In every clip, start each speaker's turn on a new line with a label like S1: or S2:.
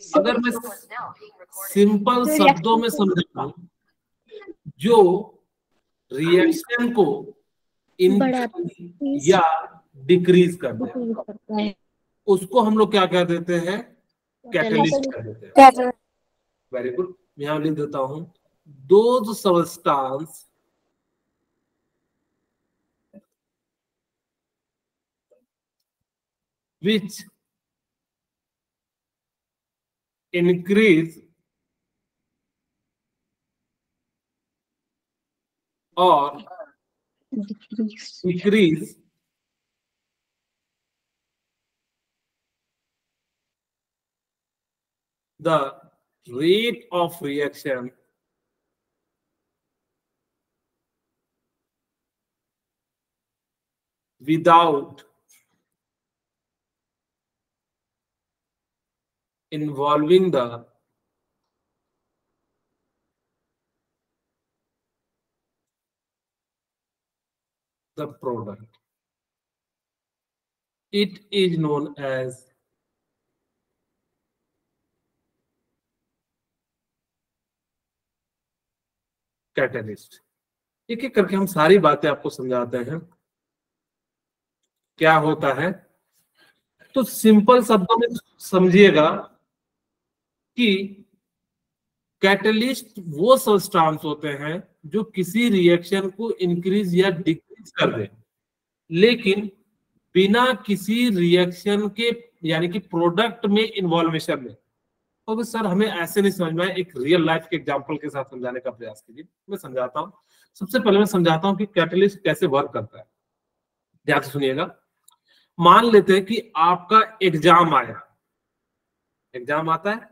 S1: अगर मैं सिंपल शब्दों में समझाऊं, जो रिएक्शन को इंक्रीज या डिक्रीज करता है उसको हम लोग क्या कह देते हैं? कैटलिस्ट कह देते हैं। Very good. यहां लिख देता हूं, those substance which increase or decrease the rate of reaction without involving the product. It is known as catalyst. एक एक करके हम सारी बातें आपको समझाते हैं क्या होता है। तो सिंपल शब्दों में समझिएगा कि कैटलिस्ट वो सब्सटेंस होते हैं जो किसी रिएक्शन को इंक्रीज या डिक्रीज कर दे, लेकिन बिना किसी रिएक्शन के यानी कि प्रोडक्ट में इन्वॉल्वेशन में। तो सर हमें ऐसे नहीं समझ में आया, एक रियल लाइफ के एग्जांपल के साथ समझाने का प्रयास कीजिए। मैं समझाता हूं। सबसे पहले मैं समझाता हूं कि कैटलिस्ट कैसे वर्क करता है। ध्यान से सुनिएगा। मान लेते हैं कि आपका एग्जाम आया, एग्जाम आता है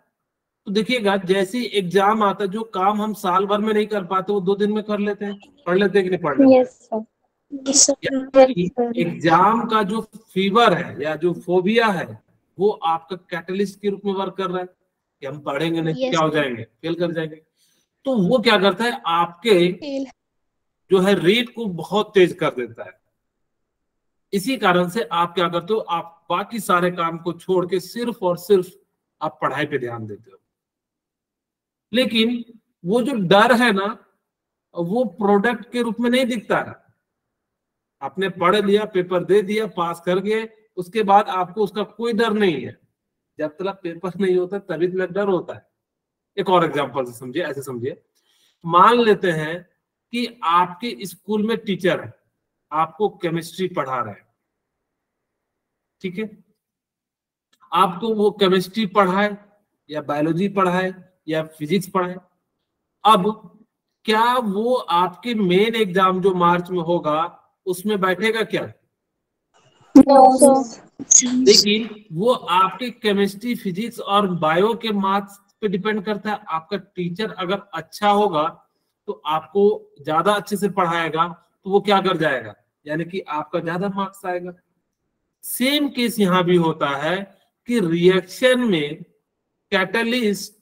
S1: तो देखिएगा जैसे एग्जाम आता है, जो काम हम साल भर में नहीं कर पाते वो 2 दिन में कर लेते हैं। पढ़ लेते हैं कि नहीं पढ़ लेते? एग्जाम का जो फीवर है या जो फोबिया है वो आपका कैटलिस्ट के रूप में वर्क कर रहा है कि हम पढ़ेंगे नहीं, क्या हो जाएंगे, फेल कर जाएंगे। तो वो क्या करता है, आपके जो है रेट को बहुत तेज कर देता है। इसी कारण से आप क्या करते हो, आप बाकी सारे काम को छोड़ के सिर्फ और सिर्फ आप पढ़ाई पे ध्यान देते हो। लेकिन वो जो डर है ना, वो प्रोडक्ट के रूप में नहीं दिखता है। आपने पढ़ लिया, पेपर दे दिया, पास कर गए, उसके बाद आपको उसका कोई डर नहीं है। जब तक पेपर नहीं होता तभी तक डर होता है। एक और एग्जांपल से समझिए, ऐसे समझिए। मान लेते हैं कि आपके स्कूल में टीचर है, आपको केमिस्ट्री पढ़ा रहे हैं, ठीक है। आपको वो केमिस्ट्री पढ़ाए या बायोलॉजी पढ़ाए या फिजिक्स पढ़ाए, अब क्या वो आपके मेन एग्जाम जो मार्च में होगा उसमें बैठेगा क्या? लेकिन वो आपके केमिस्ट्री, फिजिक्स और बायो के मार्क्स पे डिपेंड करता है। आपका टीचर अगर अच्छा होगा तो आपको ज्यादा अच्छे से पढ़ाएगा, तो वो क्या कर जाएगा, यानी कि आपका ज्यादा मार्क्स आएगा। सेम केस यहां भी होता है कि रिएक्शन में कैटलिस्ट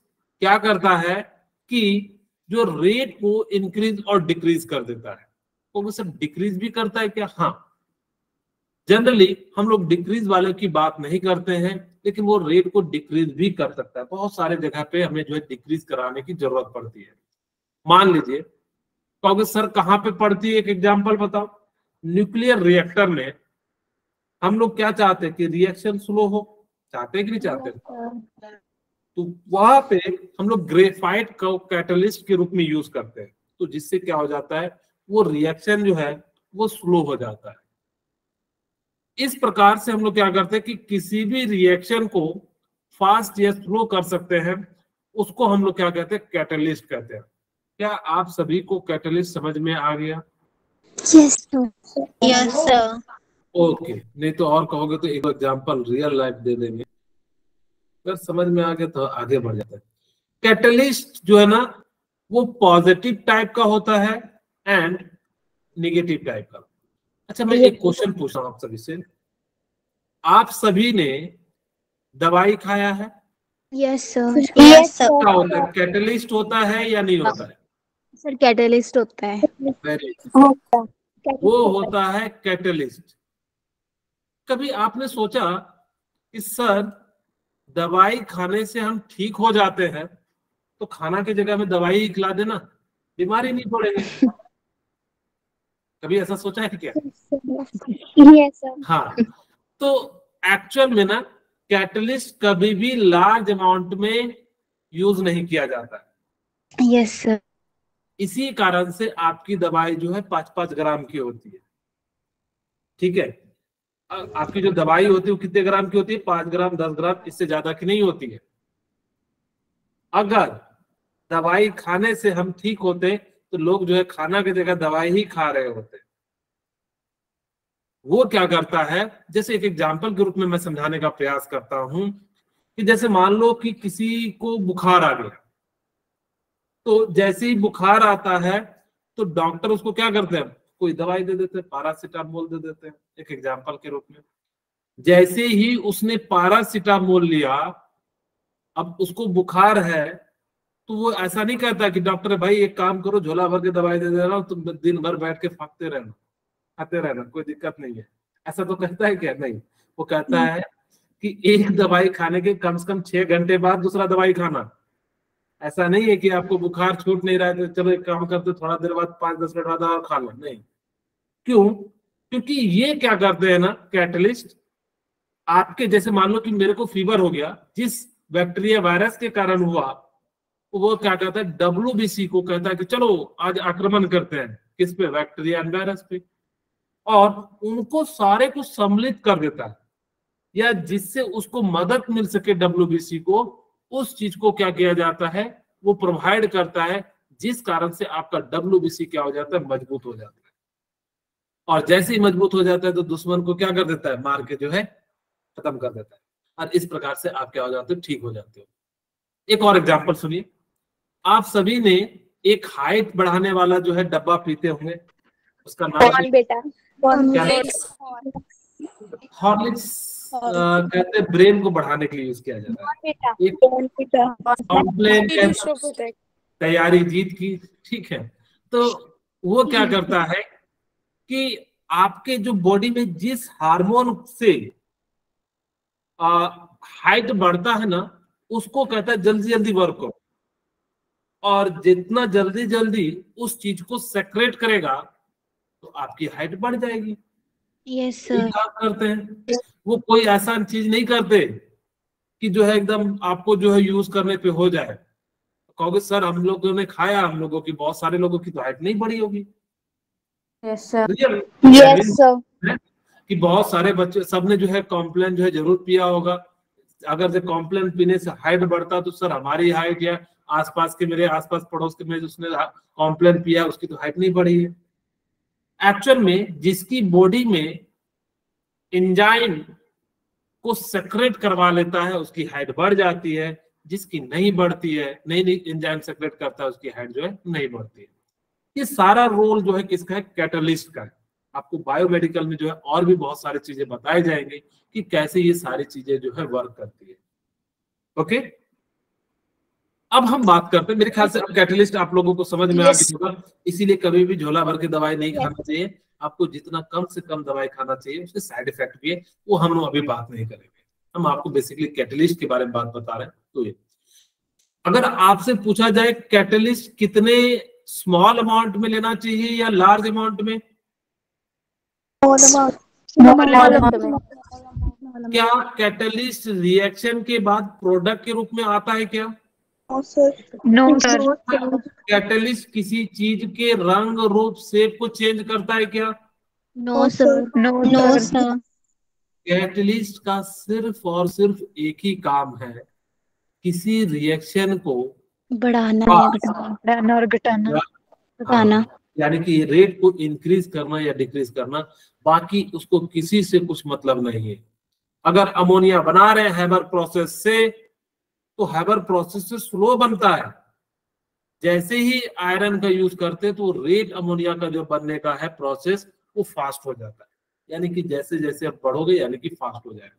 S1: क्या करता है कि जो रेट को इंक्रीज और डिक्रीज कर देता है। तो वो सब डिक्रीज भी करता है क्या? हाँ, जनरली हम लोग डिक्रीज वाले की बात नहीं करते हैं, लेकिन वो रेट को डिक्रीज भी कर सकता है। बहुत सारे जगह पे हमें जो है डिक्रीज कराने की जरूरत पड़ती है। मान लीजिए कहोगे सर कहाँ पे पड़ती है, एक एग्जांपल बताओ। न्यूक्लियर रिएक्टर में हम लोग क्या चाहते हैं कि रिएक्शन स्लो हो, चाहते हैं कि नहीं चाहते? तो वहां पे हम लोग ग्रेफाइट को कैटलिस्ट के रूप में यूज करते हैं, तो जिससे क्या हो जाता है, वो रिएक्शन जो है वो स्लो हो जाता है। इस प्रकार से हम लोग क्या करते हैं कि किसी भी रिएक्शन को फास्ट या स्लो कर सकते हैं, उसको हम लोग क्या कहते हैं, कैटलिस्ट कहते हैं। क्या आप सभी को कैटलिस्ट समझ में आ गया?
S2: Yes sir.
S1: ओके, नहीं तो और कहोगे तो एक एग्जांपल रियल लाइफ दे देंगे। अगर समझ में आ गया तो आगे बढ़ जाता है। कैटलिस्ट जो है ना वो पॉजिटिव टाइप का होता है एंड निगेटिव टाइप का। अच्छा, मैं एक क्वेश्चन पूछ रहा हूँ आप सभी से। आप सभी ने दवाई खाया है?
S2: Yes sir.
S1: Yes sir. क्या होता है, कैटलिस्ट होता है या नहीं होता है?
S2: सर कैटलिस्ट होता है।
S1: वो होता है कैटलिस्ट। कभी आपने सोचा कि सर दवाई खाने से हम ठीक हो जाते हैं तो खाना की जगह में दवाई ही खिला देना, बीमारी नहीं पड़ेंगे। कभी ऐसा सोचा है क्या?
S2: Yes sir.
S1: हाँ, तो एक्चुअल में ना कैटलिस्ट कभी भी लार्ज अमाउंट में यूज नहीं किया जाता है।
S2: Yes sir.
S1: इसी कारण से आपकी दवाई जो है 5-5 ग्राम की होती है, ठीक है। आपकी जो दवाई होती है वो कितने ग्राम की होती है? 5 ग्राम, 10 ग्राम, इससे ज्यादा की नहीं होती है। अगर दवाई खाने से हम ठीक होते तो लोग जो है खाना की जगह दवाई ही खा रहे होते। वो क्या करता है, जैसे एक एग्जाम्पल के रूप में मैं समझाने का प्रयास करता हूं कि जैसे मान लो कि किसी को बुखार आ गया, तो जैसे ही बुखार आता है तो डॉक्टर उसको क्या करते हैं, कोई दवाई दे देते हैं, पैरासीटामोल दे देते हैं, एक एग्जाम्पल के रूप में। जैसे ही उसने पैरासीटामोल लिया, अब उसको बुखार है, तो वो ऐसा नहीं कहता कि डॉक्टर भाई एक काम करो, झोला भर के दवाई दे दे रहा हूं, तुम दिन भर बैठ के फाकते रहना, खाते रहना, कोई दिक्कत नहीं है। ऐसा तो कहता है क्या? नहीं। वो कहता है कि एक दवाई खाने के कम से कम 6 घंटे बाद दूसरा दवाई खाना। ऐसा नहीं है कि आपको बुखार छूट नहीं रहा है तो चलो एक काम करते थोड़ा देर बाद 5-10 मिनट बाद और खा लो, नहीं। क्यों? क्योंकि ये क्या करते हैं ना कैटलिस्ट, आपके जैसे मान लो कि मेरे को फीवर हो गया, जिस बैक्टीरिया वायरस के कारण हुआ, वो क्या कहता है, WBC को कहता है कि चलो आज आक्रमण करते हैं, किस पे? बैक्टीरिया एंड वायरस पे। और उनको सारे को सम्मिलित कर देता है, या जिससे उसको मदद मिल सके WBC को, उस चीज को क्या किया जाता है, वो प्रोवाइड करता है, जिस कारण से आपका WBC क्या हो जाता है, मजबूत हो जाता है। और जैसे ही मजबूत हो जाता है तो दुश्मन को क्या कर देता है, मार के जो है खत्म कर देता है। और इस प्रकार से आप क्या हो जाते हो, ठीक हो जाते हो। एक और एग्जांपल सुनिए। आप सभी ने एक हाइट बढ़ाने वाला जो है डब्बा पीते होंगे, उसका नाम
S2: कौन बेटा?
S1: हॉर्लिक्स। कहते हैं ब्रेन को बढ़ाने के लिए यूज किया जाता है। एक कॉम्प्लेन तैयारी जीत की, ठीक है। तो वो क्या करता है कि आपके जो बॉडी में जिस हार्मोन से हाइट बढ़ता है ना, उसको कहता है जल्दी जल्दी वर्क करो। और जितना जल्दी जल्दी उस चीज को सेक्रेट करेगा तो आपकी हाइट बढ़ जाएगी।
S2: यस
S1: यही
S2: सर।
S1: काम करते हैं। वो कोई ऐसा चीज नहीं करते कि जो है एकदम आपको जो है यूज करने पे हो जाए। कहोगे सर हम लोगों ने खाया, हम लोगों की, बहुत सारे लोगों की तो हाइट नहीं बढ़ी होगी।
S2: Yes sir.
S1: Real
S2: yes sir.
S1: कि बहुत सारे बच्चे, सबने जो है कॉम्प्लेन जो है जरूर पिया होगा। अगर से कॉम्प्लेन पीने से हाइट बढ़ता तो सर हमारी हाइट या आसपास के, मेरे आसपास पड़ोस के में उसने कॉम्प्लेन पिया उसकी तो हाइट नहीं बढ़ी है। एक्चुअल में जिसकी बॉडी में एंजाइम को सेक्रेट करवा लेता है उसकी हाइट बढ़ जाती है, जिसकी नहीं बढ़ती है, नहीं एंजाइम सेक्रेट करता है, उसकी हाइट जो है नहीं बढ़ती है। ये सारा रोल जो है किसका है, कैटलिस्ट का है। आपको बायोमेडिकल में जो है और भी बहुत सारी चीजें बताई जाएंगी कि कैसे ये सारी चीजें जो है वर्क करती है। ओके, अब हम बात करते हैं, मेरे ख्याल से कैटलिस्ट आप लोगों को समझ में आ गया होगा। इसीलिए कभी भी झोला भर के दवाई नहीं खाना चाहिए। आपको जितना कम से कम दवाई खाना चाहिए, उसके साइड इफेक्ट भी है, वो हम लोग अभी बात नहीं करेंगे। हम आपको बेसिकली कैटलिस्ट के बारे में बात बता रहे हैं। तो ये अगर आपसे पूछा जाए कैटलिस्ट कितने स्मॉल अमाउंट में लेना चाहिए या लार्ज अमाउंट में, क्या कैटलिस्ट रिएक्शन के बाद प्रोडक्ट के रूप में आता है क्या?
S2: No sir.
S1: कैटलिस्ट किसी चीज के रंग, रूप, शेप को चेंज करता है क्या?
S2: No sir. No sir.
S1: Catalyst का सिर्फ और सिर्फ एक ही काम है, किसी रिएक्शन को
S2: बढ़ाना या घटाना और घटाना।
S1: यानी कि रेट को इंक्रीज करना या डिक्रीज करना। बाकी उसको किसी से कुछ मतलब नहीं है। अगर अमोनिया बना रहे हैं हैबर प्रोसेस से, तो हैबर प्रोसेस से स्लो बनता है। जैसे ही आयरन का यूज करते तो रेट अमोनिया का जो बनने का है प्रोसेस, वो फास्ट हो जाता है। यानी कि जैसे जैसे आप बढ़ोगे यानी कि फास्ट हो जाएगा।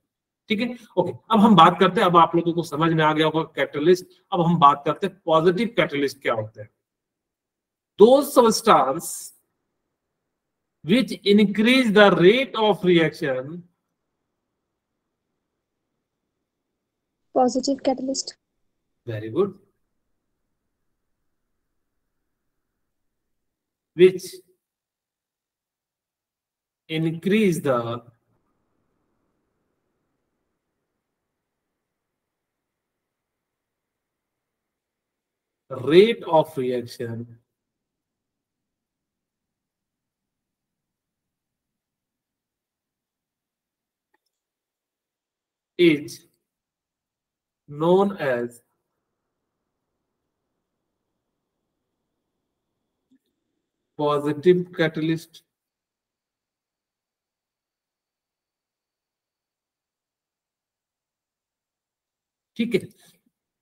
S1: ठीक है, ओके। अब हम बात करते हैं, अब आप लोगों को समझ में आ गया होगा कैटलिस्ट। अब हम बात करते हैं पॉजिटिव कैटलिस्ट क्या होते हैं। Those substances which increase the rate of reaction
S2: Positive catalyst.
S1: Very good. Which increase the rate of reaction is known as positive catalyst. ठीक है,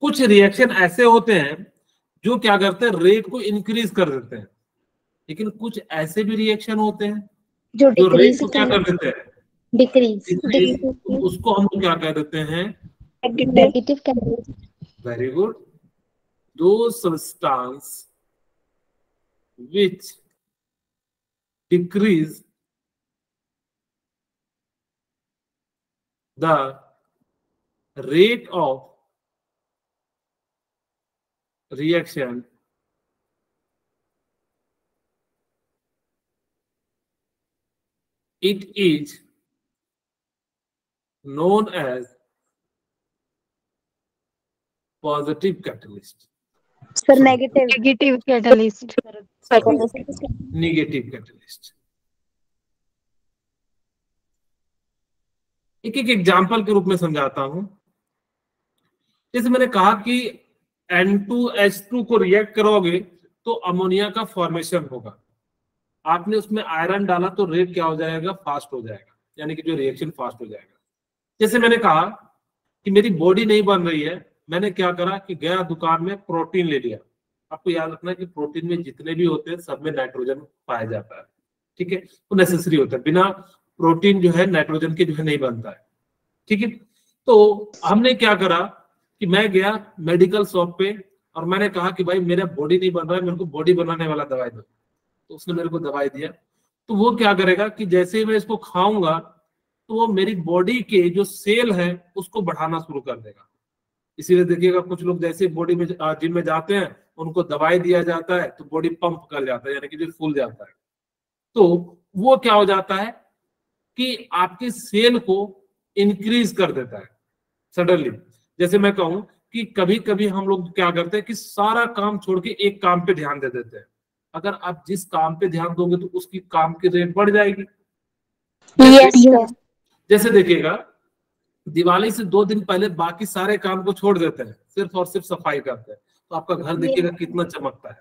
S1: कुछ रिएक्शन ऐसे होते हैं जो क्या करते हैं, रेट को इंक्रीज कर देते हैं, लेकिन कुछ ऐसे भी रिएक्शन होते हैं
S2: जो
S1: जो रेट
S2: डिक्रीज
S1: को क्या कर देते हैं,
S2: डिक्रीज
S1: उसको हम लोग क्या कह देते हैं,
S2: नेगेटिव कैटेलिस्ट.
S1: Very good. दो substance which decrease the rate of reaction it is known as positive catalyst.
S2: Sir negative catalyst.
S1: Negative catalyst. एक एक एग्जाम्पल के रूप में समझाता हूं. जैसे मैंने कहा कि N2H2 को रिएक्ट करोगे तो अमोनिया का फॉर्मेशन होगा. आपने उसमें आयरन डाला तो रेट क्या हो जाएगा, फास्ट हो जाएगा, यानी कि जो रिएक्शन फास्ट हो जाएगा. जैसे मैंने कहा कि मेरी बॉडी नहीं बन रही है, मैंने क्या करा कि गया दुकान में प्रोटीन ले लिया. आपको याद रखना है कि प्रोटीन में जितने भी होते हैं सब में नाइट्रोजन पाया जाता है. ठीक है, तो नेसेसरी होता है, बिना प्रोटीन जो है नाइट्रोजन के जो है नहीं बनता है. ठीक है, तो हमने क्या करा कि मैं गया मेडिकल शॉप पे और मैंने कहा कि भाई मेरा बॉडी नहीं बन रहा है, मेरे को बॉडी बनाने वाला दवाई दो. तो उसने मेरे को दवाई दिया. तो वो क्या करेगा कि जैसे ही मैं इसको खाऊंगा तो वो मेरी बॉडी के जो सेल है उसको बढ़ाना शुरू कर देगा. इसीलिए देखिएगा कुछ लोग जैसे बॉडी में जिम में जाते हैं उनको दवाई दिया जाता है तो बॉडी पंप कर जाता है, यानी कि जो फूल जाता है. तो वो क्या हो जाता है कि आपके सेल को इंक्रीज कर देता है सडनली. जैसे मैं कहूं कि कभी कभी हम लोग क्या करते हैं कि सारा काम छोड़ के एक काम पे ध्यान दे देते हैं. अगर आप जिस काम पे ध्यान दोगे तो उसकी काम की रेट बढ़ जाएगी. जैसे देखिएगा दिवाली से 2 दिन पहले बाकी सारे काम को छोड़ देते हैं, सिर्फ और सिर्फ सफाई करते हैं, तो आपका घर देखिएगा कितना चमकता है.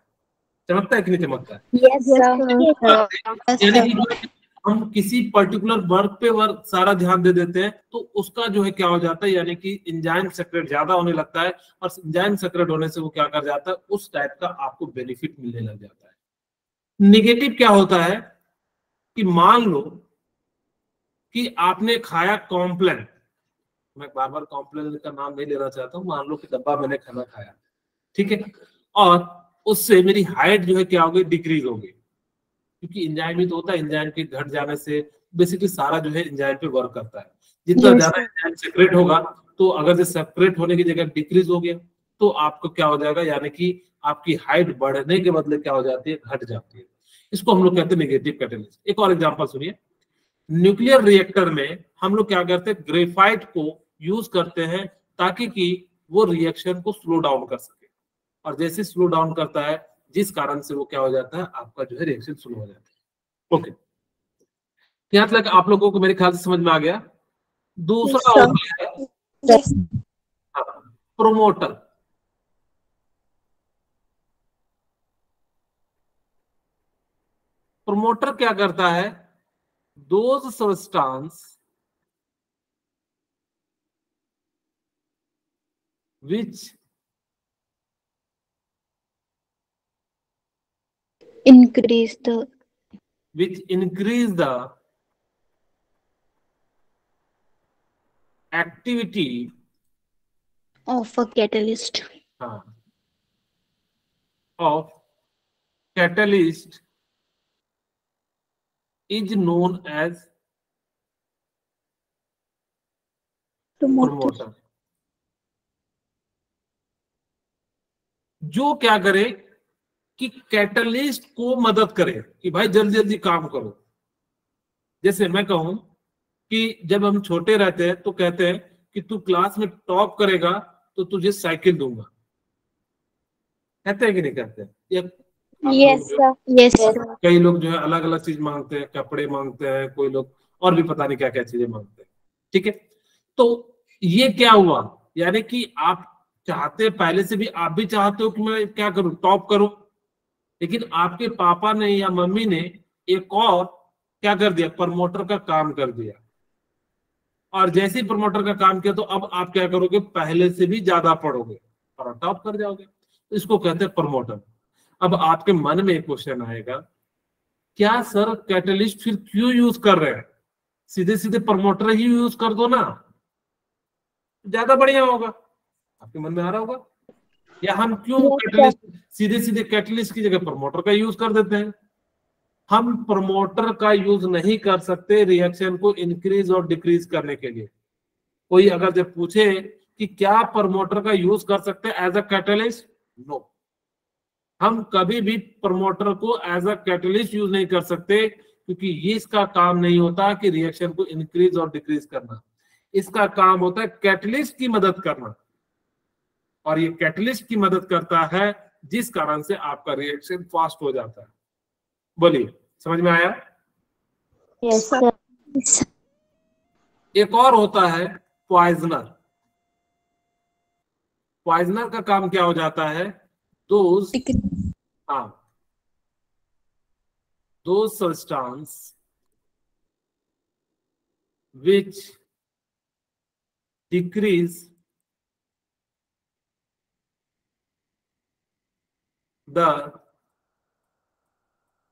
S1: चमकता है कि नहीं चमकता है? यानी कि हम किसी पर्टिकुलर वर्क पे सारा ध्यान दे देते हैं तो उसका जो है क्या हो जाता है, यानी कि एंजाइम सेक्रेट ज्यादा होने लगता है और एंजाइम सेक्रेट होने से वो क्या कर जाता है, उस टाइप का आपको बेनिफिट मिलने लग जाता है. निगेटिव क्या होता है कि मान लो कि आपने खाया कॉम्प्लेन, मैं बार बार कॉम्प्लेन का नाम नहीं लेना चाहता हूँ, मान लो कि डब्बा मैंने खाना खाया, ठीक है, और उससे मेरी हाइट जो है क्या हो गई, डिक्रीज हो गई. क्योंकि एंजाइम ही तो होता है, एंजाइम के घट जाने से बेसिकली सारा जो है एंजाइम पे वर्क करता है. जितना ज्यादा एंजाइम सेक्रेट होगा तो अगर जो सेक्रेट होने की जगह डिक्रीज हो गया तो आपको क्या हो जाएगा, यानी कि आपकी हाइट बढ़ने के बदले क्या हो जाती है, घट जाती है. इसको हम लोग कहते हैं नेगेटिव कैटेलिस्ट. एक और एग्जांपल सुनिए. न्यूक्लियर रिएक्टर में हम लोग क्या करते हैं, ग्रेफाइट को यूज करते हैं ताकि कि वो रिएक्शन को स्लो डाउन कर सके. और जैसे स्लो डाउन करता है जिस कारण से वो क्या हो जाता है, आपका जो है रिएक्शन स्लो हो जाता है. ओके, यहाँ तक आप लोगों को मेरे ख्याल से समझ में आ गया. दूसरा हो गया प्रोमोटर. प्रोमोटर क्या करता है, those substance which
S2: increase the
S1: activity
S2: of a catalyst.
S1: Of catalyst is known as promoter. जो क्या करे कि कैटलिस्ट को मदद करे कि भाई जल्दी जल्दी काम करो। जैसे मैं कहूं कि जब हम छोटे रहते हैं तो कहते हैं कि तू क्लास में टॉप करेगा तो तुझे साइकिल दूंगा, कहते हैं कि नहीं कहते हैं? या आप लोग
S2: Yes,
S1: जो
S2: sir. Yes, sir.
S1: कई लोग जो है अलग अलग चीज मांगते हैं, कपड़े मांगते हैं, कोई लोग और भी पता नहीं क्या क्या चीजें मांगते हैं। ठीक है, तो ये क्या हुआ, यानी कि आप चाहते पहले से भी, आप भी चाहते हो कि मैं क्या करूं, टॉप करूं, लेकिन आपके पापा ने या मम्मी ने एक और क्या कर दिया, प्रमोटर का काम कर दिया। और जैसे ही प्रमोटर का काम किया तो अब आप क्या करोगे, पहले से भी ज्यादा पढ़ोगे और टॉप कर जाओगे। तो इसको कहते हैं प्रमोटर। अब आपके मन में एक क्वेश्चन आएगा, क्या सर कैटलिस्ट फिर क्यों यूज कर रहे हैं, सीधे सीधे प्रमोटर ही यूज कर दो ना, ज्यादा बढ़िया होगा। आपके मन में आ रहा होगा, या हम क्यों
S2: Yes, sir.
S1: कैटलिस्ट, सीधे सीधे कैटलिस्ट की जगह प्रमोटर का यूज कर देते हैं। हम प्रमोटर का यूज नहीं कर सकते रिएक्शन को इंक्रीज और डिक्रीज करने के लिए। कोई अगर जब पूछे कि क्या प्रमोटर का यूज कर सकते हैं एज अ कैटलिस्ट, नो, हम कभी भी प्रमोटर को एज अ कैटलिस्ट यूज नहीं कर सकते, क्योंकि ये इसका काम नहीं होता कि रिएक्शन को इंक्रीज और डिक्रीज करना। इसका काम होता है कैटलिस्ट की मदद करना, और ये कैटलिस्ट की मदद करता है जिस कारण से आपका रिएक्शन फास्ट हो जाता है। बोलिए, समझ में आया?
S2: Yes, sir. Yes.
S1: एक और होता है पॉइजनर। पॉइजनर का काम क्या हो जाता है, दोज, हाँ, those substance which decrease the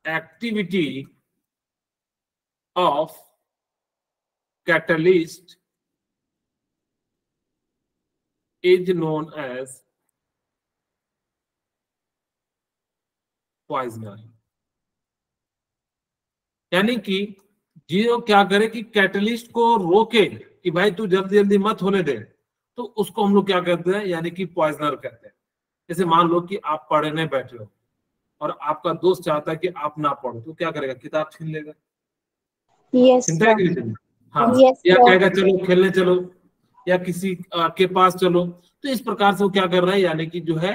S1: activity of catalyst is known as poisoner। यानी कि जो क्या करे कि कैटलिस्ट को रोके कि भाई तू जल्दी जल्दी मत होने दे, तो उसको हम लोग क्या कहते हैं, यानी कि पॉइजनर कहते हैं। जैसे मान लो कि आप पढ़ने बैठे हो और आपका दोस्त चाहता है कि आप ना पढ़ो, तो क्या करेगा, किताब छीन लेगा।
S2: Yes,
S1: चिंता है
S2: sir.
S1: कि नहीं चिंता? हाँ,
S2: Yes,
S1: या
S2: sir.
S1: कहेगा चलो खेलने चलो, या किसी के पास चलो। तो इस प्रकार से वो क्या कर रहा है, यानी कि जो है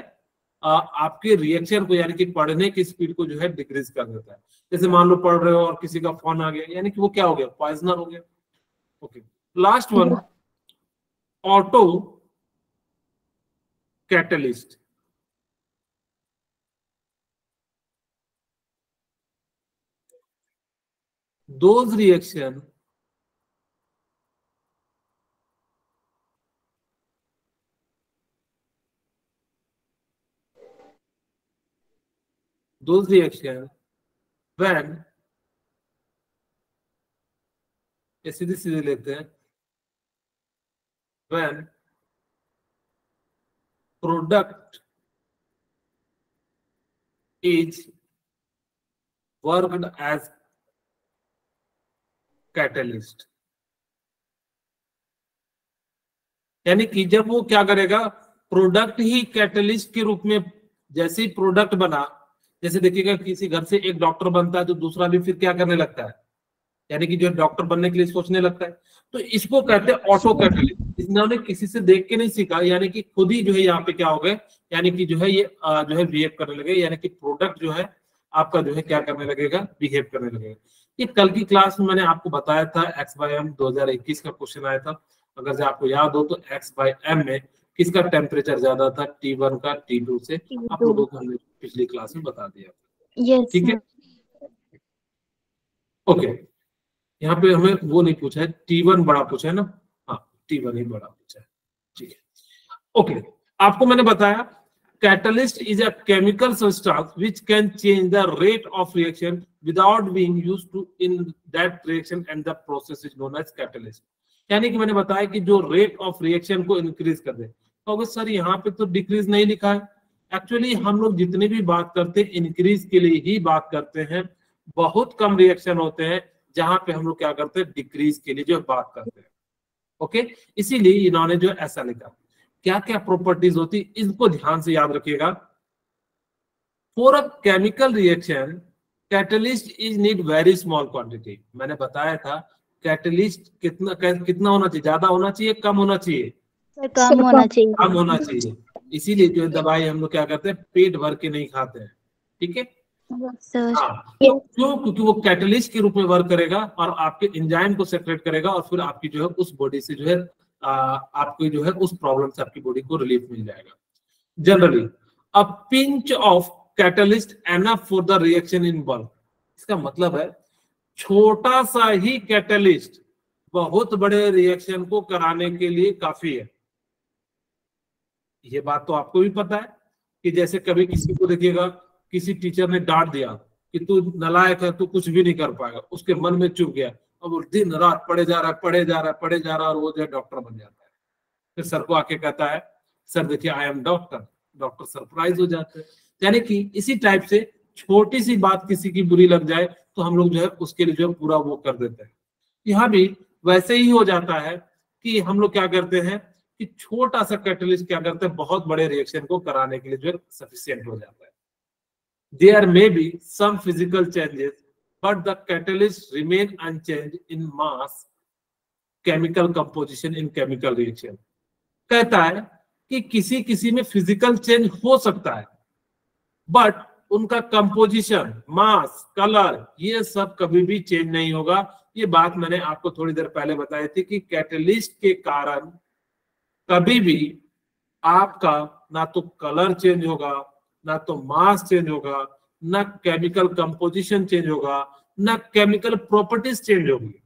S1: आपके रिएक्शन को, यानी कि पढ़ने की स्पीड को जो है डिक्रीज कर देता है। जैसे मान लो पढ़ रहे हो और किसी का फोन आ गया, यानी कि वो क्या हो गया, पॉइजनर हो गया। Okay, last one, auto catalyst. Those reaction those reaction when, ये सीधे सीधे लेते हैं, when product is worked as catalyst। यानी कि जब वो क्या करेगा, प्रोडक्ट ही कैटलिस्ट के रूप में, जैसे ही प्रोडक्ट बना, जैसे देखिएगा किसी घर से एक डॉक्टर बनता है तो दूसरा भी फिर क्या करने लगता है, यानी कि जो डॉक्टर बनने के लिए सोचने लगता है। तो इसको कहते हैं ऑटो कैटलिस्ट। इन्होंने किसी से देख के नहीं सीखा, यानी कि खुद ही जो है यहाँ पे क्या हो गए, यानी कि जो है ये जो है बिहेव करने लगे, यानी कि प्रोडक्ट जो है आपका जो है क्या करने लगेगा, बिहेव करने लगेगा। ये कल की क्लास में मैंने आपको बताया था, एक्स बाई एम 2021 का क्वेश्चन आया था। अगर से आपको याद हो तो एक्स बाई एम में किसका टेम्परेचर ज्यादा था, T1 का T2 से। आप लोगों को हमने पिछली क्लास में बता दिया।
S2: Yes,
S1: ठीक है, ओके। यहाँ पे हमें वो नहीं पूछा है, T1 बड़ा पूछा है ना, हाँ T1 ही बड़ा पूछा है। ठीक है, ओके। आपको मैंने बताया catalyst is a chemical substance which can change the rate of reaction without being used to in that reaction and the process is known as catalyst. यानी कि मैंने बताया कि जो रेट ऑफ रिएक्शन को इंक्रीज कर दे। तो सर यहाँ पे तो डिक्रीज नहीं लिखा है। एक्चुअली हम लोग जितने भी बात करते हैं इंक्रीज के लिए ही बात करते हैं। बहुत कम रिएक्शन होते हैं जहां पे हम लोग क्या करते हैं, डिक्रीज के लिए जो बात करते हैं। ओके, इसीलिए इन्होंने जो ऐसा लिखा। क्या क्या प्रॉपर्टीज होती, इसको ध्यान से याद रखिएगा। For a chemical reaction catalyst is need very small quantity. मैंने बताया था कैटलिस्ट कितना होना चाहिए, ज्यादा होना चाहिए, कम होना चाहिए,
S2: सर कम होना चाहिए।
S1: कम होना चाहिए। इसीलिए जो दवाई हम लोग क्या करते हैं, पेट भर के नहीं खाते हैं, ठीक है।
S2: सर
S1: हाँ, तो क्यों? क्योंकि वो कैटलिस्ट के रूप में वर्क करेगा और आपके एंजाइम को सेक्रेट करेगा और फिर आपकी जो है उस बॉडी से जो है आपको जो है उस प्रॉब्लम से आपकी बॉडी को रिलीफ मिल जाएगा। Generally a pinch of catalyst enough for the reaction in bulk. इसका मतलब है छोटा सा ही कैटलिस्ट बहुत बड़े रिएक्शन को कराने के लिए काफी है। ये बात तो आपको भी पता है कि जैसे कभी किसी को देखिएगा, किसी टीचर ने डांट दिया कि तू नालायक है, तू कुछ भी नहीं कर पाएगा, उसके मन में चुभ गया, अब वो दिन रात पढ़े जा रहा है, पढ़े जा रहा है, पढ़े जा रहा है और वो जो है डॉक्टर बन जाता है। फिर सर को आके कहता है, सर देखिए I am doctor. Doctor surprise हो जाते हैं। यानी कि इसी टाइप से छोटी सी बात किसी की बुरी लग जाए तो हम लोग जो है उसके लिए जो है पूरा वो कर देते हैं। यहाँ भी वैसे ही हो जाता है कि हम लोग क्या करते हैं कि छोटा सा कैटलिस्ट क्या करते हैं, बहुत बड़े रिएक्शन को कराने के लिए जो है सफिशिएंट हो जाता है। There may be some physical changes, but the catalyst remain unchanged in mass chemical composition in chemical reaction। कहता है कि किसी किसी में फिजिकल चेंज हो सकता है, बट उनका कंपोजिशन, मास, कलर, ये सब कभी भी चेंज नहीं होगा। ये बात मैंने आपको थोड़ी देर पहले बताई थी कि कैटलिस्ट के कारण कभी भी आपका ना तो कलर चेंज होगा, ना तो मास चेंज होगा, ना केमिकल कंपोजिशन चेंज होगा, ना केमिकल प्रॉपर्टीज चेंज होगी।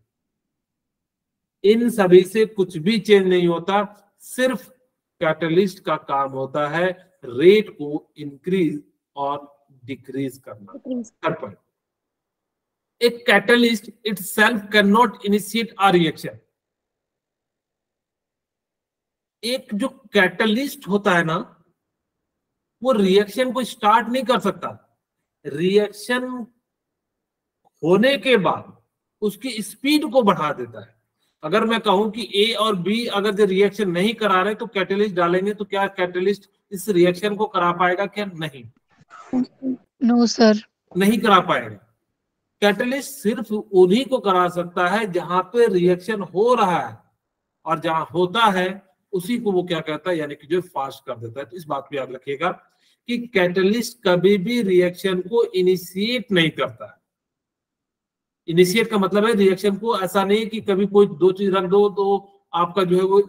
S1: इन सभी से कुछ भी चेंज नहीं होता। सिर्फ कैटलिस्ट का काम होता है रेट को इंक्रीज और डिक्रीज करना, कर पाए। एक catalyst itself can not initiate a reaction. एक जो कैटलिस्ट होता है ना, वो रिएक्शन को स्टार्ट नहीं कर सकता। रिएक्शन होने के बाद उसकी स्पीड को बढ़ा देता है। अगर मैं कहूं कि ए और बी अगर जो रिएक्शन नहीं करा रहे तो कैटलिस्ट डालेंगे, तो क्या कैटलिस्ट इस रिएक्शन को करा पाएगा? क्या नहीं?
S2: नो सर,
S1: नहीं करा पाएगा। कैटलिस्ट सिर्फ उन्हीं को करा सकता है जहां पे रिएक्शन हो रहा है, और जहां होता है उसी को वो क्या कहता है, यानी कि जो फास्ट कर देता है। तो इस बात को याद रखिएगा कि कैटलिस्ट कभी भी रिएक्शन को इनिशिएट नहीं करता है। इनिशिएट का मतलब है रिएक्शन को ऐसा नहीं कि कभी कोई दो चीज रख दो तो आपका जो है वो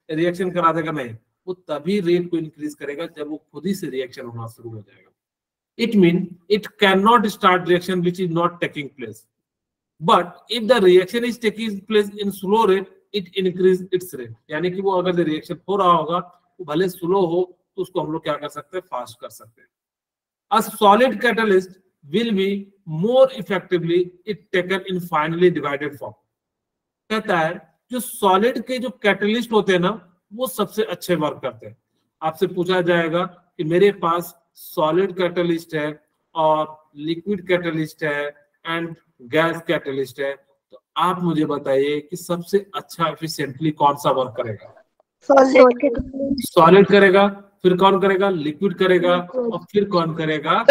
S1: रिएक्शन करा देगा, नहीं। वो तभी रेट को इंक्रीज करेगा जब वो खुद ही से रिएक्शन होना शुरू हो जाएगा। It mean it can not start reaction which is not taking place, but if the reaction is taking place in slow rate it increase its rate. यानी कि वो अगर रिएक्शन हो रहा होगा वो भले स्लो हो तो उसको हम लोग क्या कर सकते हैं, फास्ट कर सकते हैं। A solid catalyst will be more effectively it taken in finely divided form। कहता है जो सॉलिड के जो कैटलिस्ट होते हैं ना, वो सबसे अच्छे वर्क करते हैं। आपसे पूछा जाएगा कि मेरे पास सॉलिड कैटलिस्ट है और लिक्विड कैटलिस्ट है एंड गैस कैटलिस्ट है, तो आप मुझे बताइए कि सबसे अच्छा एफिशिएंटली कौन सा वर्क करेगा? सॉलिड करेगा, फिर कौन करेगा? लिक्विड करेगा, और फिर कौन करेगा?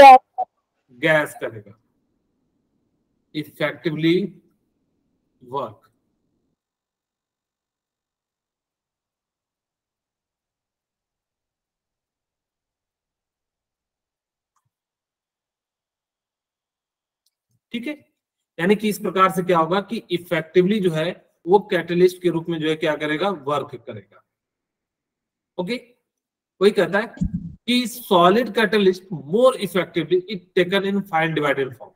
S1: गैस करेगा। Effectively work. ठीक है, यानी कि इस प्रकार से क्या होगा कि इफेक्टिवली जो है वो कैटलिस्ट के रूप में जो है क्या करेगा, वर्क करेगा। ओके, वही कहता है कि solid catalyst more effectively it taken in fine divided form.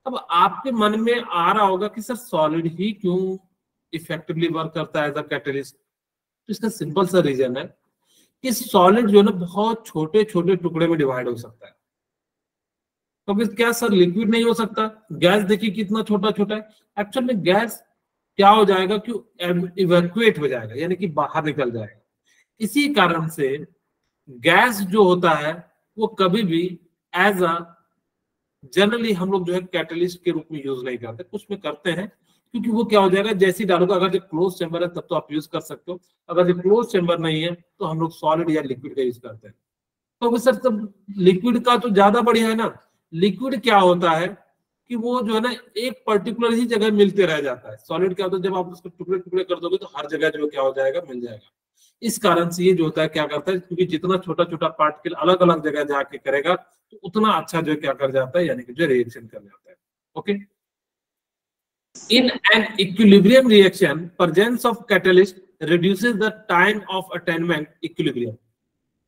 S1: अब आपके मन में आ रहा होगा कि सर सॉलिड ही क्यों इफेक्टिवली वर्क करता है एज अ कैटलिस्ट? तो इसका सिंपल सा रीजन है कि सॉलिड जो है ना बहुत छोटे छोटे टुकड़े में डिवाइड हो सकता है। तो फिर क्या सर लिक्विड नहीं हो सकता? गैस देखिए कितना छोटा छोटा है। एक्चुअल में गैस क्या हो जाएगा कि इवैक्यूएट हो जाएगा, यानी कि बाहर निकल जाएगा। इसी कारण से गैस जो होता है वो कभी भी एज अ जनरली हम लोग जो है कैटलिस्ट के रूप में यूज नहीं करते। कुछ में करते हैं क्योंकि वो क्या हो जाएगा, जैसे ही डालोगे, अगर जो क्लोज चैम्बर है तब तो आप यूज कर सकते हो, अगर जो क्लोज चैम्बर नहीं है तो हम लोग सॉलिड या लिक्विड का यूज करते हैं। तो सर तब लिक्विड का तो ज्यादा बढ़िया है ना। लिक्विड क्या होता है कि वो जो है ना एक पर्टिकुलर ही जगह मिलते रह जाता है। सॉलिड क्या होता है, जब आप उसको टुकड़े टुकड़े कर दोगे तो हर जगह जो क्या हो जाएगा, मिल जाएगा। इस कारण से ये जो होता है क्या करता है, क्योंकि जितना छोटा छोटा पार्टिकल अलग अलग जगह जाके करेगा तो उतना अच्छा जो क्या कर जाता है, यानी कि जो रिएक्शन कर जाता है। Okay, in an equilibrium reaction presence of catalyst reduces the time of attainment equilibrium।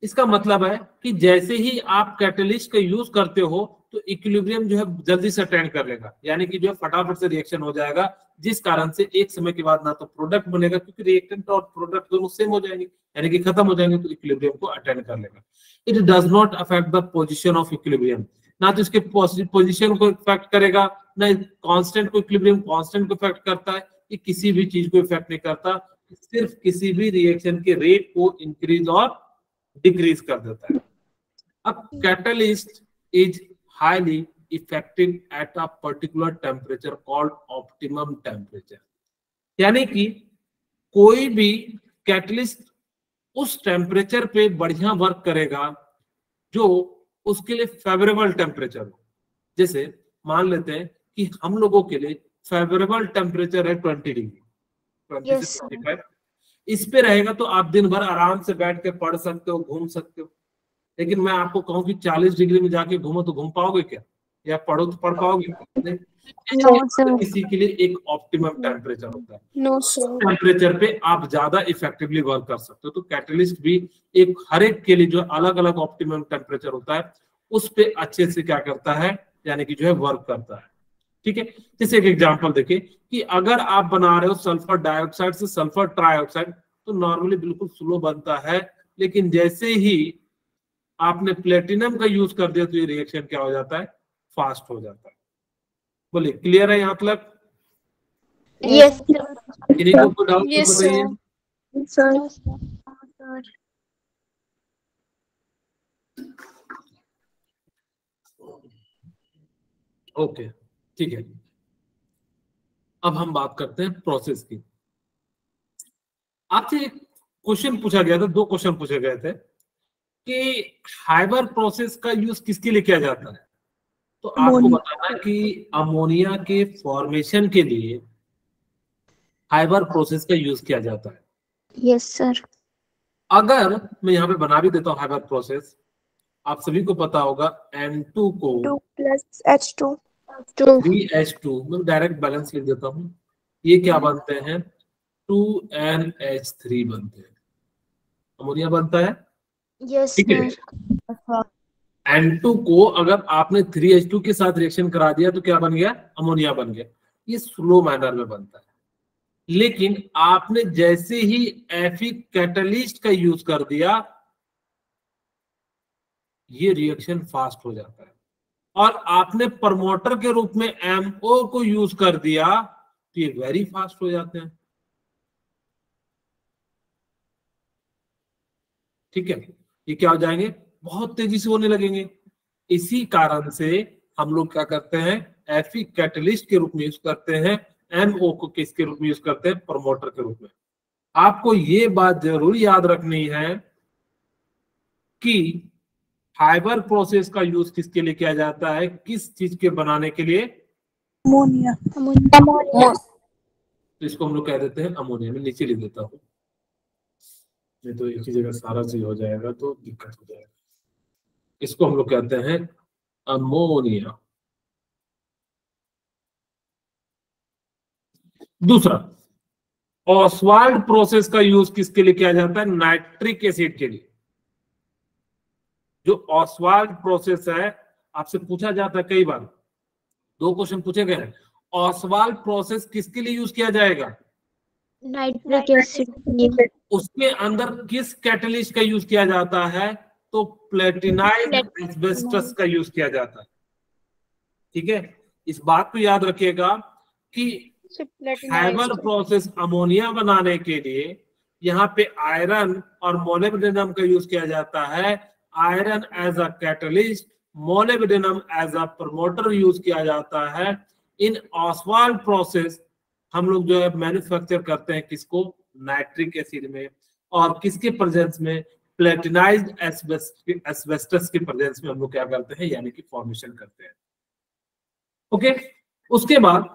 S1: इसका मतलब है कि जैसे ही आप कैटलिस्ट का यूज करते हो तो इक्विलिब्रियम जो है जल्दी से अटेंड कर लेगा, यानी कि जो है फटाफट से रिएक्शन हो जाएगा, जिस कारण से एक समय के बाद ना तो प्रोडक्ट बनेगा, क्योंकि रिएक्टेंट और प्रोडक्ट दोनों सेम हो जाएंगे, यानी कि खत्म हो जाएंगे, तो इक्विलिब्रियम को अटेंड कर लेगा। It does not affect the position of equilibrium, ना तो इसके पोजीशन को इफेक्ट करेगा, ना कांस्टेंट को, इक्विलिब्रियम कांस्टेंट को इफेक्ट करता है, ये किसी भी चीज को इफेक्ट नहीं करता, सिर्फ किसी भी रिएक्शन के रेट को इंक्रीज और डिक्रीज कर देता है। अब catalyst is highly effective at a particular temperature called optimum temperature, यानी कि कोई भी कैटलिस्ट उस टेम्परेचर पे बढ़िया वर्क करेगा जो उसके लिए फेवरेबल टेम्परेचर हो। जैसे मान लेते हैं कि हम लोगों के लिए फेवरेबल टेम्परेचर है 20 डिग्री, 20 से 25। इस पे रहेगा तो आप दिन भर आराम से बैठ के पढ़ सकते हो, घूम सकते हो। लेकिन मैं आपको कहूं कि 40 डिग्री में जाके घूमो तो घूम पाओगे क्या, या पढ़ो तो पढ़ पाओगे?
S2: No,
S1: किसी के लिए एक ऑप्टिमम टेम्परेचर होता है,
S2: No, sir.
S1: टेम्परेचर पे आप ज्यादा इफेक्टिवली वर्क कर सकते हो। तो कैटलिस्ट भी एक हर एक के लिए जो अलग अलग ऑप्टिमम टेम्परेचर होता है उस पे अच्छे से क्या करता है, यानी कि जो है वर्क करता है। ठीक है, जैसे एक एग्जांपल देखिए कि अगर आप बना रहे हो सल्फर डाइऑक्साइड से सल्फर ट्राइऑक्साइड, तो नॉर्मली बिल्कुल स्लो बनता है, लेकिन जैसे ही आपने प्लेटिनम का यूज कर दिया तो ये रिएक्शन क्या हो जाता है, फास्ट हो जाता है। बोलिए, क्लियर है यहाँ तक?
S2: Yes,
S1: किन्हीं को कोई डाउट
S2: Yes,
S1: बताइए?
S2: sir.
S1: ओके, ठीक है। अब हम बात करते हैं प्रोसेस की। आपसे एक क्वेश्चन पूछा गया था, दो क्वेश्चन पूछे गए थे कि हाइबर प्रोसेस का यूज किसके लिए किया जाता है। तो आपको बताना कि अमोनिया के फॉर्मेशन के लिए हाइबर प्रोसेस का यूज किया जाता है।
S2: Yes, sir.
S1: अगर मैं यहाँ पे बना भी देता हूँ हाइबर प्रोसेस, आप सभी को पता होगा N2 को
S2: 2 plus H2. 2.
S1: 3H2, मैं डायरेक्ट बैलेंस लिख देता हूँ, ये क्या बनते हैं, 2NH3 बनते हैं, अमोनिया बनता है।
S2: Yes,
S1: ठीक है,
S2: sir.
S1: N2 को अगर आपने 3H2 के साथ रिएक्शन करा दिया तो क्या बन गया, अमोनिया बन गया। ये स्लो मैनर में बनता है, लेकिन आपने जैसे ही एफी कैटलिस्ट का यूज कर दिया, ये रिएक्शन फास्ट हो जाता है। और आपने प्रमोटर के रूप में MO को यूज कर दिया तो ये वेरी फास्ट हो जाते हैं। ठीक है, ये क्या हो जाएंगे, बहुत तेजी से होने लगेंगे। इसी कारण से हम लोग क्या करते हैं, एफी कैटलिस्ट के रूप में यूज करते हैं, MO को किसके रूप में यूज करते हैं, प्रमोटर के रूप में। आपको ये बात जरूर याद रखनी है कि हाइबर प्रोसेस का यूज किसके लिए किया जाता है, किस चीज के बनाने के लिए,
S2: Ammonia.
S1: तो इसको हम लोग कह देते हैं अमोनिया। में नीचे लिख देता हूँ, नहीं तो एक ही जगह सारा चीज हो जाएगा तो दिक्कत हो जाएगा। इसको हम लोग कहते हैं अमोनिया। दूसरा, ऑसवाल्ड प्रोसेस का यूज किसके लिए किया जाता है, नाइट्रिक एसिड के लिए। जो ऑसवाल्ड प्रोसेस है, आपसे पूछा जाता है कई बार, दो क्वेश्चन पूछे गए हैं, ऑसवाल्ड प्रोसेस किसके लिए यूज किया जाएगा,
S2: Nitric acid.
S1: उसके अंदर किस कैटलिस्ट का यूज किया जाता है, तो प्लेटिनाइज्ड एस्बेस्टस का यूज किया जाता है। ठीक है, इस बात को याद रखिएगा कि हाइबर प्रोसेस अमोनिया बनाने के लिए यहाँ पे आयरन और मोलिब्डेनम का यूज किया जाता है। Iron as a catalyst, molybdenum as a promoter use किया जाता है। इन ऑसवाल्ड प्रोसेस हम लोग जो है मैन्युफैक्चर करते हैं किसको, नाइट्रिक एसिड में, और किसके प्रेजेंस में, प्लेटिनाइज्ड एस्बेस्टस के प्रेजेंस में हम लोग क्या करते हैं, यानी कि फॉर्मेशन करते हैं। ओके, उसके बाद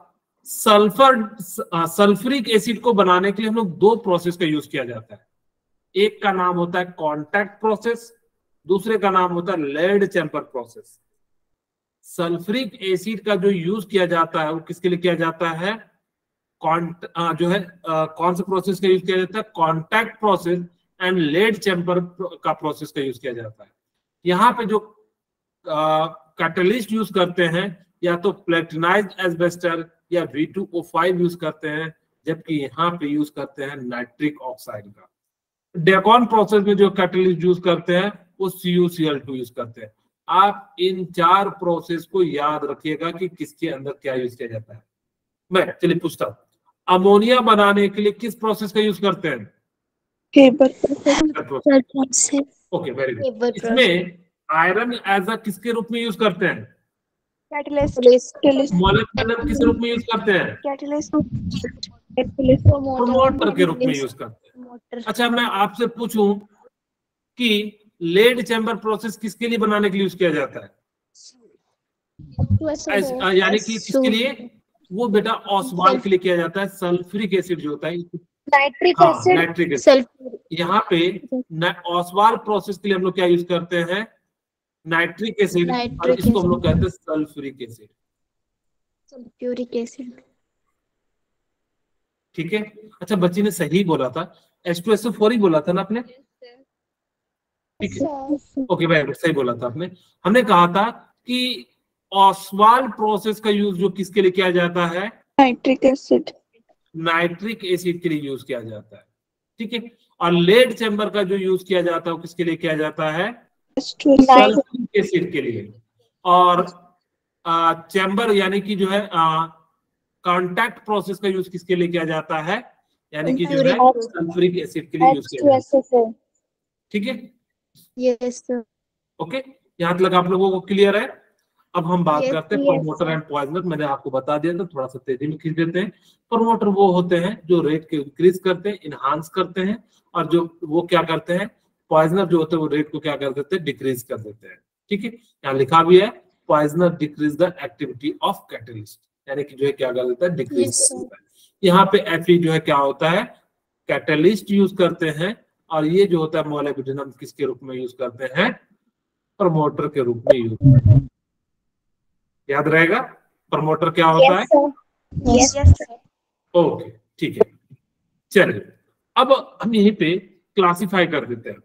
S1: सल्फ्यूरिक एसिड को बनाने के लिए हम लोग दो प्रोसेस का यूज किया जाता है। एक का नाम होता है कॉन्टैक्ट प्रोसेस, दूसरे का नाम होता है lead chamber process. Sulphuric acid का जो यूज किया जाता है वो किसके लिए किया जाता है, कौन से प्रोसेस का यूज किया जाता है, contact process and lead chamber का प्रोसेस का यूज किया जाता है। यहाँ पे जो कैटलिस्ट यूज करते हैं या तो प्लेटिनाइज्ड एस्बेस्टर या V2O5 यूज करते हैं, जबकि यहाँ पे यूज करते हैं नाइट्रिक ऑक्साइड का। डेकॉन प्रोसेस में जो कैटलिस्ट यूज करते हैं वो CuCl2 यूज करते हैं। आप इन चार प्रोसेस को याद रखिएगा कि किसके अंदर क्या यूज किया जाता है। मैं चलिए पूछता हूँ, अमोनिया बनाने के लिए किस प्रोसेस का यूज करते हैं, ओके वेरी गुड। इसमें आयरन एज अ किसके रूप में यूज करते हैं, मॉलिक्यूलर किस रूप में यूज करते हैं, प्रमोटर के रूप में यूज करते हैं। अच्छा, मैं आपसे पूछूं कि लेड चैम्बर प्रोसेस किसके लिए बनाने के लिए यूज किया जाता है, यानी कि किसके लिए, वो बेटा ऑस्वाल के लिए किया जाता है। सल्फ्यूरिक एसिड जो होता है, नाइट्रिक एसिड, यहाँ पे ऑस्वाल प्रोसेस के लिए हम लोग क्या यूज करते हैं, नाइट्रिक एसिड, और इसको हम लोग कहते हैं सल्फ्यूरिक एसिड। ठीक है। अच्छा, बच्ची ने सही बोला था, H2SO4 ही बोला था ना आपने, ठीक है, ओके भाई सही बोला था आपने। हमने कहा था कि ऑस्वाल प्रोसेस का यूज जो किसके लिए किया जाता है,
S2: नाइट्रिक एसिड
S1: के लिए यूज किया जाता है, ठीक है। और लेड चैम्बर का जो यूज किया जाता है वो किसके लिए किया जाता है, सल्फ्यूरिक एसिड के लिए। और चैम्बर यानी कि जो है कॉन्टैक्ट प्रोसेस का यूज किसके लिए किया जाता है, यानी कि जो है सल्फ्यूरिक एसिड के लिए यूज किया जाता है, ठीक है।
S2: Yes sir.
S1: ओके, यहाँ तक आप लोगों को क्लियर है। अब हम बात
S2: Yes,
S1: करते हैं
S2: yes,
S1: प्रमोटर एंड पॉइजनर। मैंने आपको बता दिया था, थोड़ा सा तेजी में खींच देते हैं। प्रमोटर वो होते हैं जो रेट के इंक्रीज करते हैं, इनहांस करते हैं, और जो वो क्या करते हैं, पॉइजनर जो होते हैं वो रेट को क्या कर देते हैं, डिक्रीज कर देते हैं, ठीक है। यहाँ लिखा भी है, poisoner decrease the activity of catalyst, यानी कि जो है क्या कर देता है, डिक्रीज
S2: Yes,
S1: कर देता है। यहाँ पे Fe जो है क्या होता है, कैटलिस्ट यूज करते हैं, और ये जो होता है मोलिब्डेनम किसके रूप में यूज करते हैं, प्रमोटर के रूप में यूज करते हैं। याद रहेगा प्रमोटर क्या होता है,
S2: yes, yes,
S1: ओके ठीक है। चलिए अब हम यहीं पे क्लासिफाई कर देते हैं।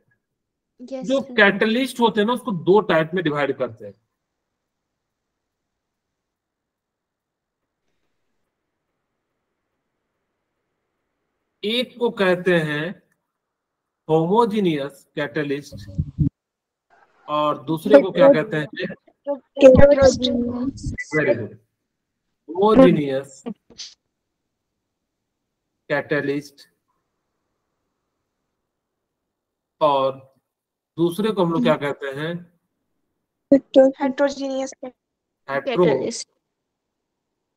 S2: yes,
S1: जो कैटलिस्ट होते हैं ना, उसको दो टाइप में डिवाइड करते हैं। एक को कहते हैं होमोजीनियस कैटलिस्ट, और दूसरे को क्या कहते हैं, वेरी गुड, होमोजीनियस कैटलिस्ट, और दूसरे को हम लोग क्या कहते हैं,
S2: heterogeneous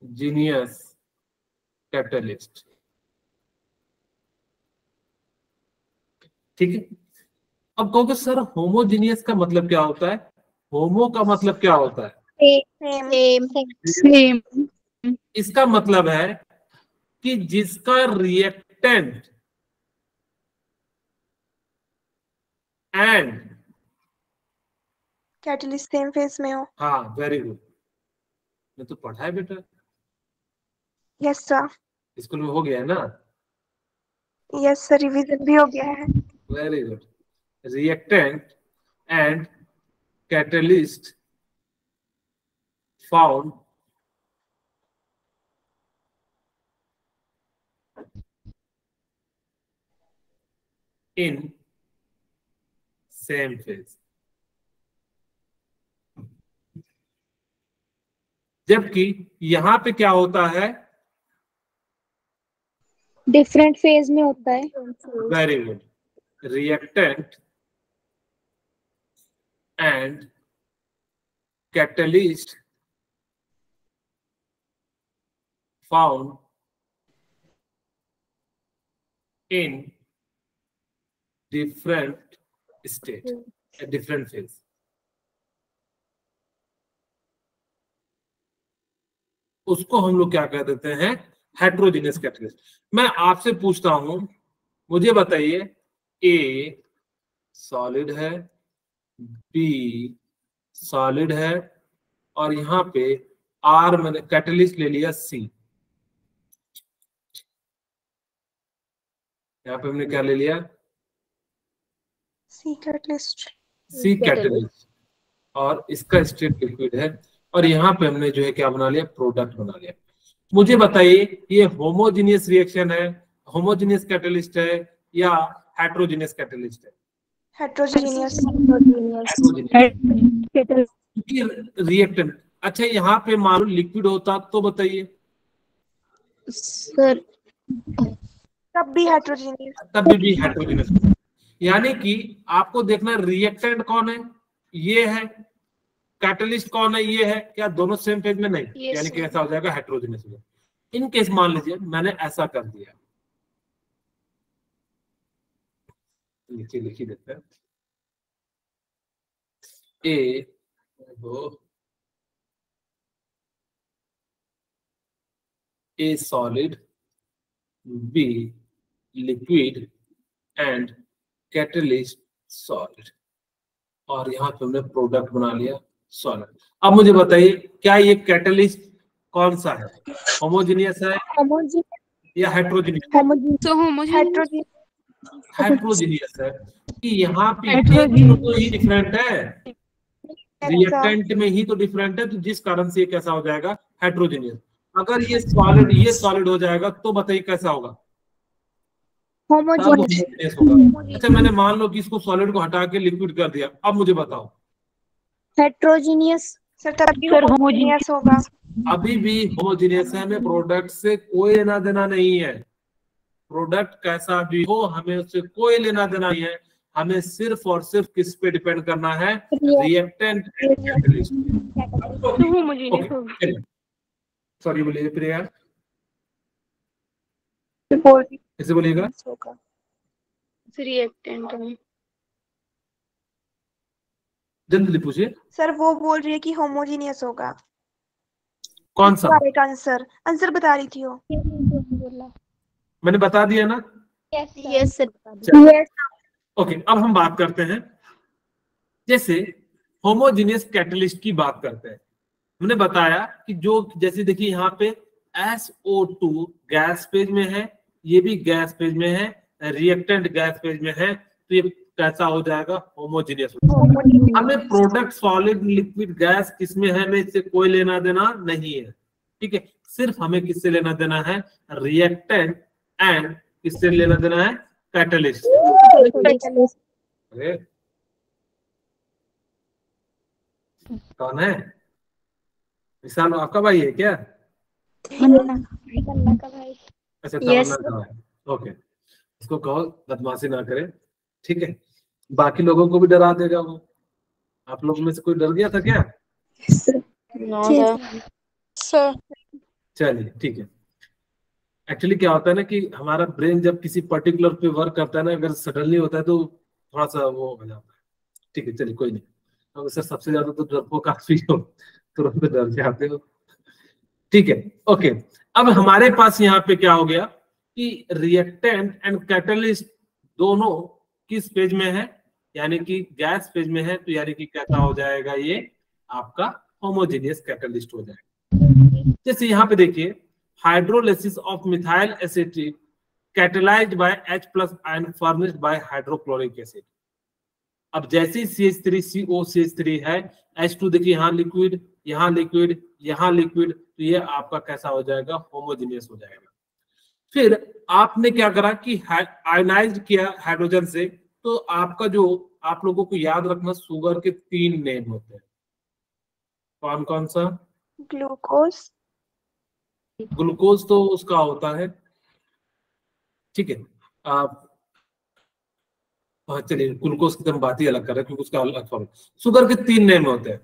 S1: हेट्रोजीनियस कैटलिस्ट, ठीक है। अब कहोगे सर होमोजीनियस का मतलब क्या होता है, होमो का मतलब क्या होता है,
S2: same
S1: इसका मतलब है कि जिसका reactant and
S2: catalyst same phase में हो।
S1: हाँ वेरी गुड, मैं तो पढ़ा है बेटा,
S2: यस सर,
S1: स्कूल में हो गया है ना,
S2: यस सर, रिवीजन भी हो गया है।
S1: Very good. Reactant and catalyst found in same phase, जबकि यहां पे क्या होता है,
S2: डिफरेंट फेज में होता है।
S1: Very good, reactant and catalyst found in different state, a different phase. उसको हम लोग क्या कह देते हैं, हेट्रोजीनियस कैटलिस्ट। मैं आपसे पूछता हूं, मुझे बताइए, ए सॉलिड है, बी सॉलिड है, और यहाँ पे आर मैंने कैटलिस्ट ले लिया सी। यहाँ पे हमने क्या ले लिया,
S2: सी कैटलिस्ट।
S1: सी कैटलिस्ट, और इसका स्टेट लिक्विड है, और यहाँ पे हमने जो है क्या बना लिया, प्रोडक्ट बना लिया। मुझे बताइए ये होमोजीनियस रिएक्शन है, होमोजीनियस कैटलिस्ट है, या हेट्रोजीनियस कैटलिस्ट है?
S2: हेट्रोजीनियस।
S1: रिएक्टेंट। अच्छा यहाँ पे मान लो लिक्विड होता तो बताइए,
S3: सर
S2: तब भी हेट्रोजीनियस।
S1: तब भी हेट्रोजीनियस। यानी कि आपको देखना रिएक्टेंट कौन है, ये है, कैटलिस्ट कौन है, ये है, क्या दोनों सेम पेज में? नहीं, यानी कि ऐसा हो जाएगा हेट्रोजीनियस हो जाएगा। इन केस मान लीजिए मैंने ऐसा कर दिया, नीचे लिख ही देते हैं, A solid, B liquid, and catalyst solid, और यहाँ पे हमने प्रोडक्ट बना लिया सॉलिड। अब मुझे बताइए क्या ये कैटलिस्ट कौन सा है, होमोजीनियस है या हेट्रोजीनियस? हेट्रोजीनियस है कि यहाँ पे तो ही डिफरेंट है, रिएक्टेंट में ही तो डिफरेंट है, तो जिस कारण से ये कैसा हो जाएगा, हेट्रोजीनियस। अगर ये सॉलिड हो जाएगा तो बताइए कैसा होगा, होमोजीनियस होगा। अच्छा मैंने मान लो कि इसको सॉलिड को हटा के लिक्विड कर दिया, अब मुझे बताओ
S3: हेट्रोजीनियस।
S2: सर तभी होमोजीनियस होगा।
S1: अभी भी होमोजीनियस है, हमें प्रोडक्ट से कोई लेना देना नहीं है, प्रोडक्ट कैसा भी हो हमें उससे कोई लेना देना नहीं है, हमें सिर्फ और सिर्फ किस पे डिपेंड करना है, रिएक्टेंट एंड कैटलिस्ट। सॉरी बोलिए प्रिया, कैसे बोलिएगा?
S3: रिएक्टेंट
S1: जल्दी पूछिए।
S2: सर वो बोल रही है कि होमोजीनियस होगा।
S1: कौन सा
S2: आंसर बता रही थी वो।
S1: मैंने बता दिया ना?
S3: Yes sir.
S1: ओके, अब हम बात करते हैं, जैसे होमोजीनियस कैटलिस्ट की बात करते हैं। हमने बताया कि जो जैसे देखिए यहाँ पे SO2 गैस फेज में है, ये भी गैस फेज में है, रिएक्टेंट गैस फेज में है, तो ये कैसा हो जाएगा, होमोजीनियस। हमें प्रोडक्ट सॉलिड लिक्विड गैस किसमें है, हमें इससे कोई लेना देना नहीं है, ठीक है। सिर्फ हमें किससे लेना देना है, रिएक्टेंट एंड किससे लेना देना है, कैटलिस्ट। अरे कौन है, विशाल आपका भाई है क्या? अच्छा तमन्ना का भाई, ओके। इसको कहो बदमाशी ना करे, ठीक है। बाकी लोगों को भी डरा देगा वो। आप लोगों में से कोई डर गया था क्या? चलिए ठीक है। एक्चुअली क्या होता है ना कि हमारा ब्रेन जब किसी पर्टिकुलर पे वर्क करता है ना, अगर सडनली होता है तो थोड़ा सा वो हो जाता है, ठीक है। चलिए कोई नहीं, तो सर सबसे ज्यादा तो डरपोक काफी हो, तुरंत डर जाते हो, ठीक है। ओके, अब हमारे पास यहाँ पे क्या हो गया कि रिएक्टेंट एंड कैटलिस्ट दोनों किस फेज में है, यानी कि गैस फेज में है, तो यानी कि कैसा हो जाएगा, ये आपका होमोजेनियस कैटलिस्ट हो जाएगा। जैसे यहाँ पे देखिए, hydrolysis of methyl acetic catalysed by H+ ion furnished by hydrochloric acid. अब जैसे CH3CO CH3 है, H2 देखिए यहाँ लिक्विड, यहाँ लिक्विड, यहाँ लिक्विड, तो ये आपका कैसा हो जाएगा, होमोजेनियस हो जाएगा। फिर आपने क्या करा कि आयनाइज्ड किया हाइड्रोजन से, तो आपका जो आप लोगों को याद रखना, शुगर के 3 नेम होते हैं। कौन कौन सा?
S2: ग्लूकोज।
S1: ग्लूकोज तो उसका होता है, ठीक है। आप चलिए ग्लूकोज की हम बात ही अलग कर रहे हैं क्योंकि उसका अलग फॉर्म। शुगर के 3 नेम होते हैं,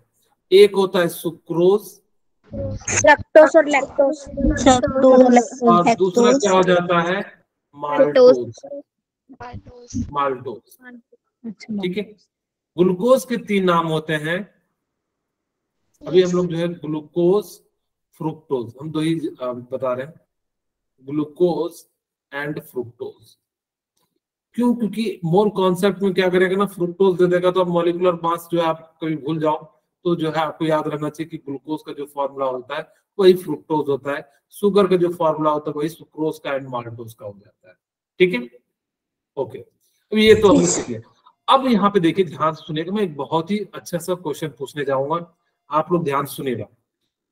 S1: एक होता है सुक्रोज,
S3: लैक्टोज और लैक्टोज,
S1: और दूसरा क्या हो जाता है, माल्टोज। माल्टोज, ठीक है। ग्लूकोज के 3 नाम होते हैं। अभी हम लोग जो है ग्लूकोज, फ्रुक्टोज, हम 2 ही बता रहे हैं, ग्लूकोज एंड फ्रुक्टोज। क्यों? क्योंकि मोल कॉन्सेप्ट में क्या करेगा ना, फ्रुक्टोज दे देगा तो अब मॉलिक्यूलर मास जो है आप कभी भूल जाओ तो जो है आपको याद रखना चाहिए कि ग्लूकोज का जो फॉर्मूला होता है वही फ्रुक्टोज होता है, शुगर का जो फॉर्मूला होता है वही सुक्रोज का एंड माल्टोज का हो जाता है। ठीक है, ओके। अब ये तो हमने सीख लिया। अब यहाँ पे देखिए, ध्यान से सुनिएगा, मैं एक बहुत ही अच्छा सा क्वेश्चन पूछने जाऊंगा, आप लोग ध्यान सुनिएगा।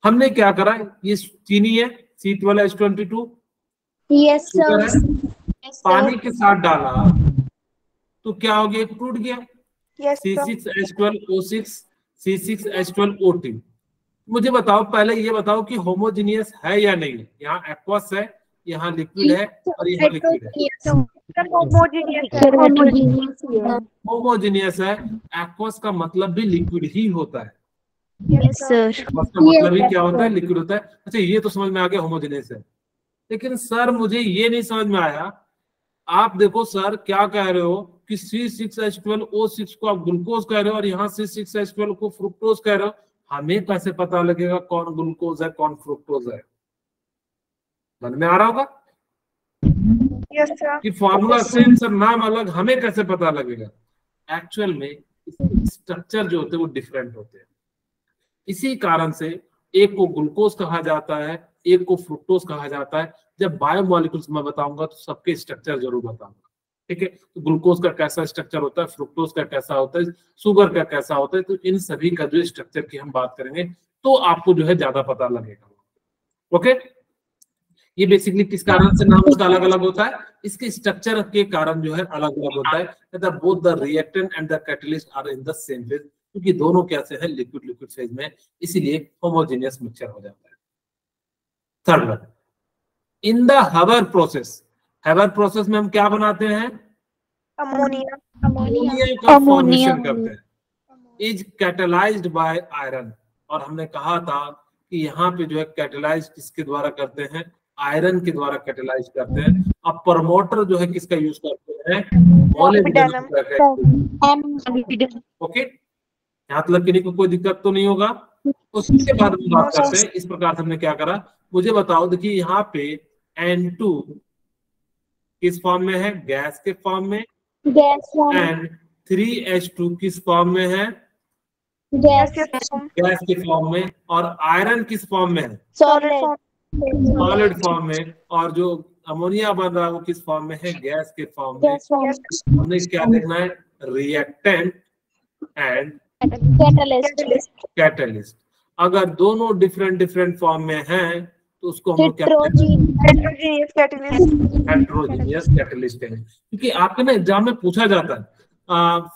S1: हमने क्या करा, ये चीनी है C12H22,
S3: यस
S1: शुगर
S3: सर।
S1: है, पानी के साथ डाला तो क्या हो गया, टूट गया,
S2: यस सर।
S1: C6H12O6 C6H12O2। मुझे बताओ, पहले ये बताओ कि होमोजीनियस है या नहीं। यहाँ एक्वस है, यहाँ लिक्विड है और यहाँ लिक्विड है। होमोजीनियस है। एक्वस का मतलब भी लिक्विड ही होता है।
S3: Yes sir.
S1: एक्वस का मतलब ही क्या होता है, लिक्विड होता है। अच्छा, ये तो समझ में आ गया होमोजीनियस है, लेकिन सर मुझे ये नहीं समझ में आया। आप देखो सर क्या कह रहे हो कि C6H12O6 को आप ग्लूकोज कह रहे हो और यहाँ C6H12 को फ्रुक्टोज कह रहे हो। हमें कैसे पता लगेगा कौन ग्लूकोज है कौन फ्रुक्टोज है? मन में आ रहा होगा
S2: यस सर।
S1: कि फॉर्मूला सेम सर, नाम अलग, हमें कैसे पता लगेगा? एक्चुअल में स्ट्रक्चर जो होते हैं वो डिफरेंट होते हैं। इसी कारण से एक को ग्लूकोज कहा जाता है, एक को फ्रुक्टोज कहा जाता है। जब बायोमोलिक्यूल्स मैं बताऊंगा तो सबके स्ट्रक्चर जरूर बताऊंगा। ठीक है, तो ग्लूकोज का कैसा स्ट्रक्चर होता है, फ्रुक्टोज का कैसा होता है, शुगर का कैसा होता है, तो इन सभी का जो स्ट्रक्चर की हम बात करेंगे तो आपको जो है ज्यादा पता लगेगा। ओके, ये बेसिकली किस कारण से नाम उसका अलग अलग होता है, इसके स्ट्रक्चर के कारण जो है अलग अलग होता है। Both the reactant and the catalyst are in the same phase, क्योंकि दोनों कैसे हैं, लिक्विड लिक्विड फेज में, इसीलिए होमोजेनियस मिक्सचर हो जाता है। Third one, in the Haber process. Haber process में हम क्या बनाते हैं,
S2: अमोनिया।
S1: अमोनिया का फॉर्मेशन करते हैं, इज कैटलाइज्ड बाय आयरन। और हमने कहा था कि यहाँ पे जो है कैटलाइज किसके द्वारा करते हैं, आयरन के द्वारा कैटलाइज करते हैं। अब प्रमोटर जो है किसका यूज करते हैं, मॉलिब्डेनम का। ओके, यहाँ तक किसी को कोई दिक्कत तो नहीं होगा। उसके बाद हम बात करते हैं, इस प्रकार से हमने क्या करा, मुझे बताओ। देखिए यहाँ पे N2 किस फॉर्म में है, गैस के फॉर्म में, एंड 3H2 किस फॉर्म में है, गैस के फॉर्म में, और आयरन किस फॉर्म में है, सॉलिड फॉर्म में, और जो अमोनिया बन रहा है वो किस फॉर्म में है, गैस के फॉर्म में। हमने क्या देखना है, रिएक्टेंट एंड कैटलिस्ट। अगर दोनों डिफरेंट डिफरेंट फॉर्म में हैं तो उसको हम लोग क्या कहते हैं, हेट्रोजीनियस कैटलिस्ट हैं। क्योंकि आपके ना एग्जाम में पूछा जाता है,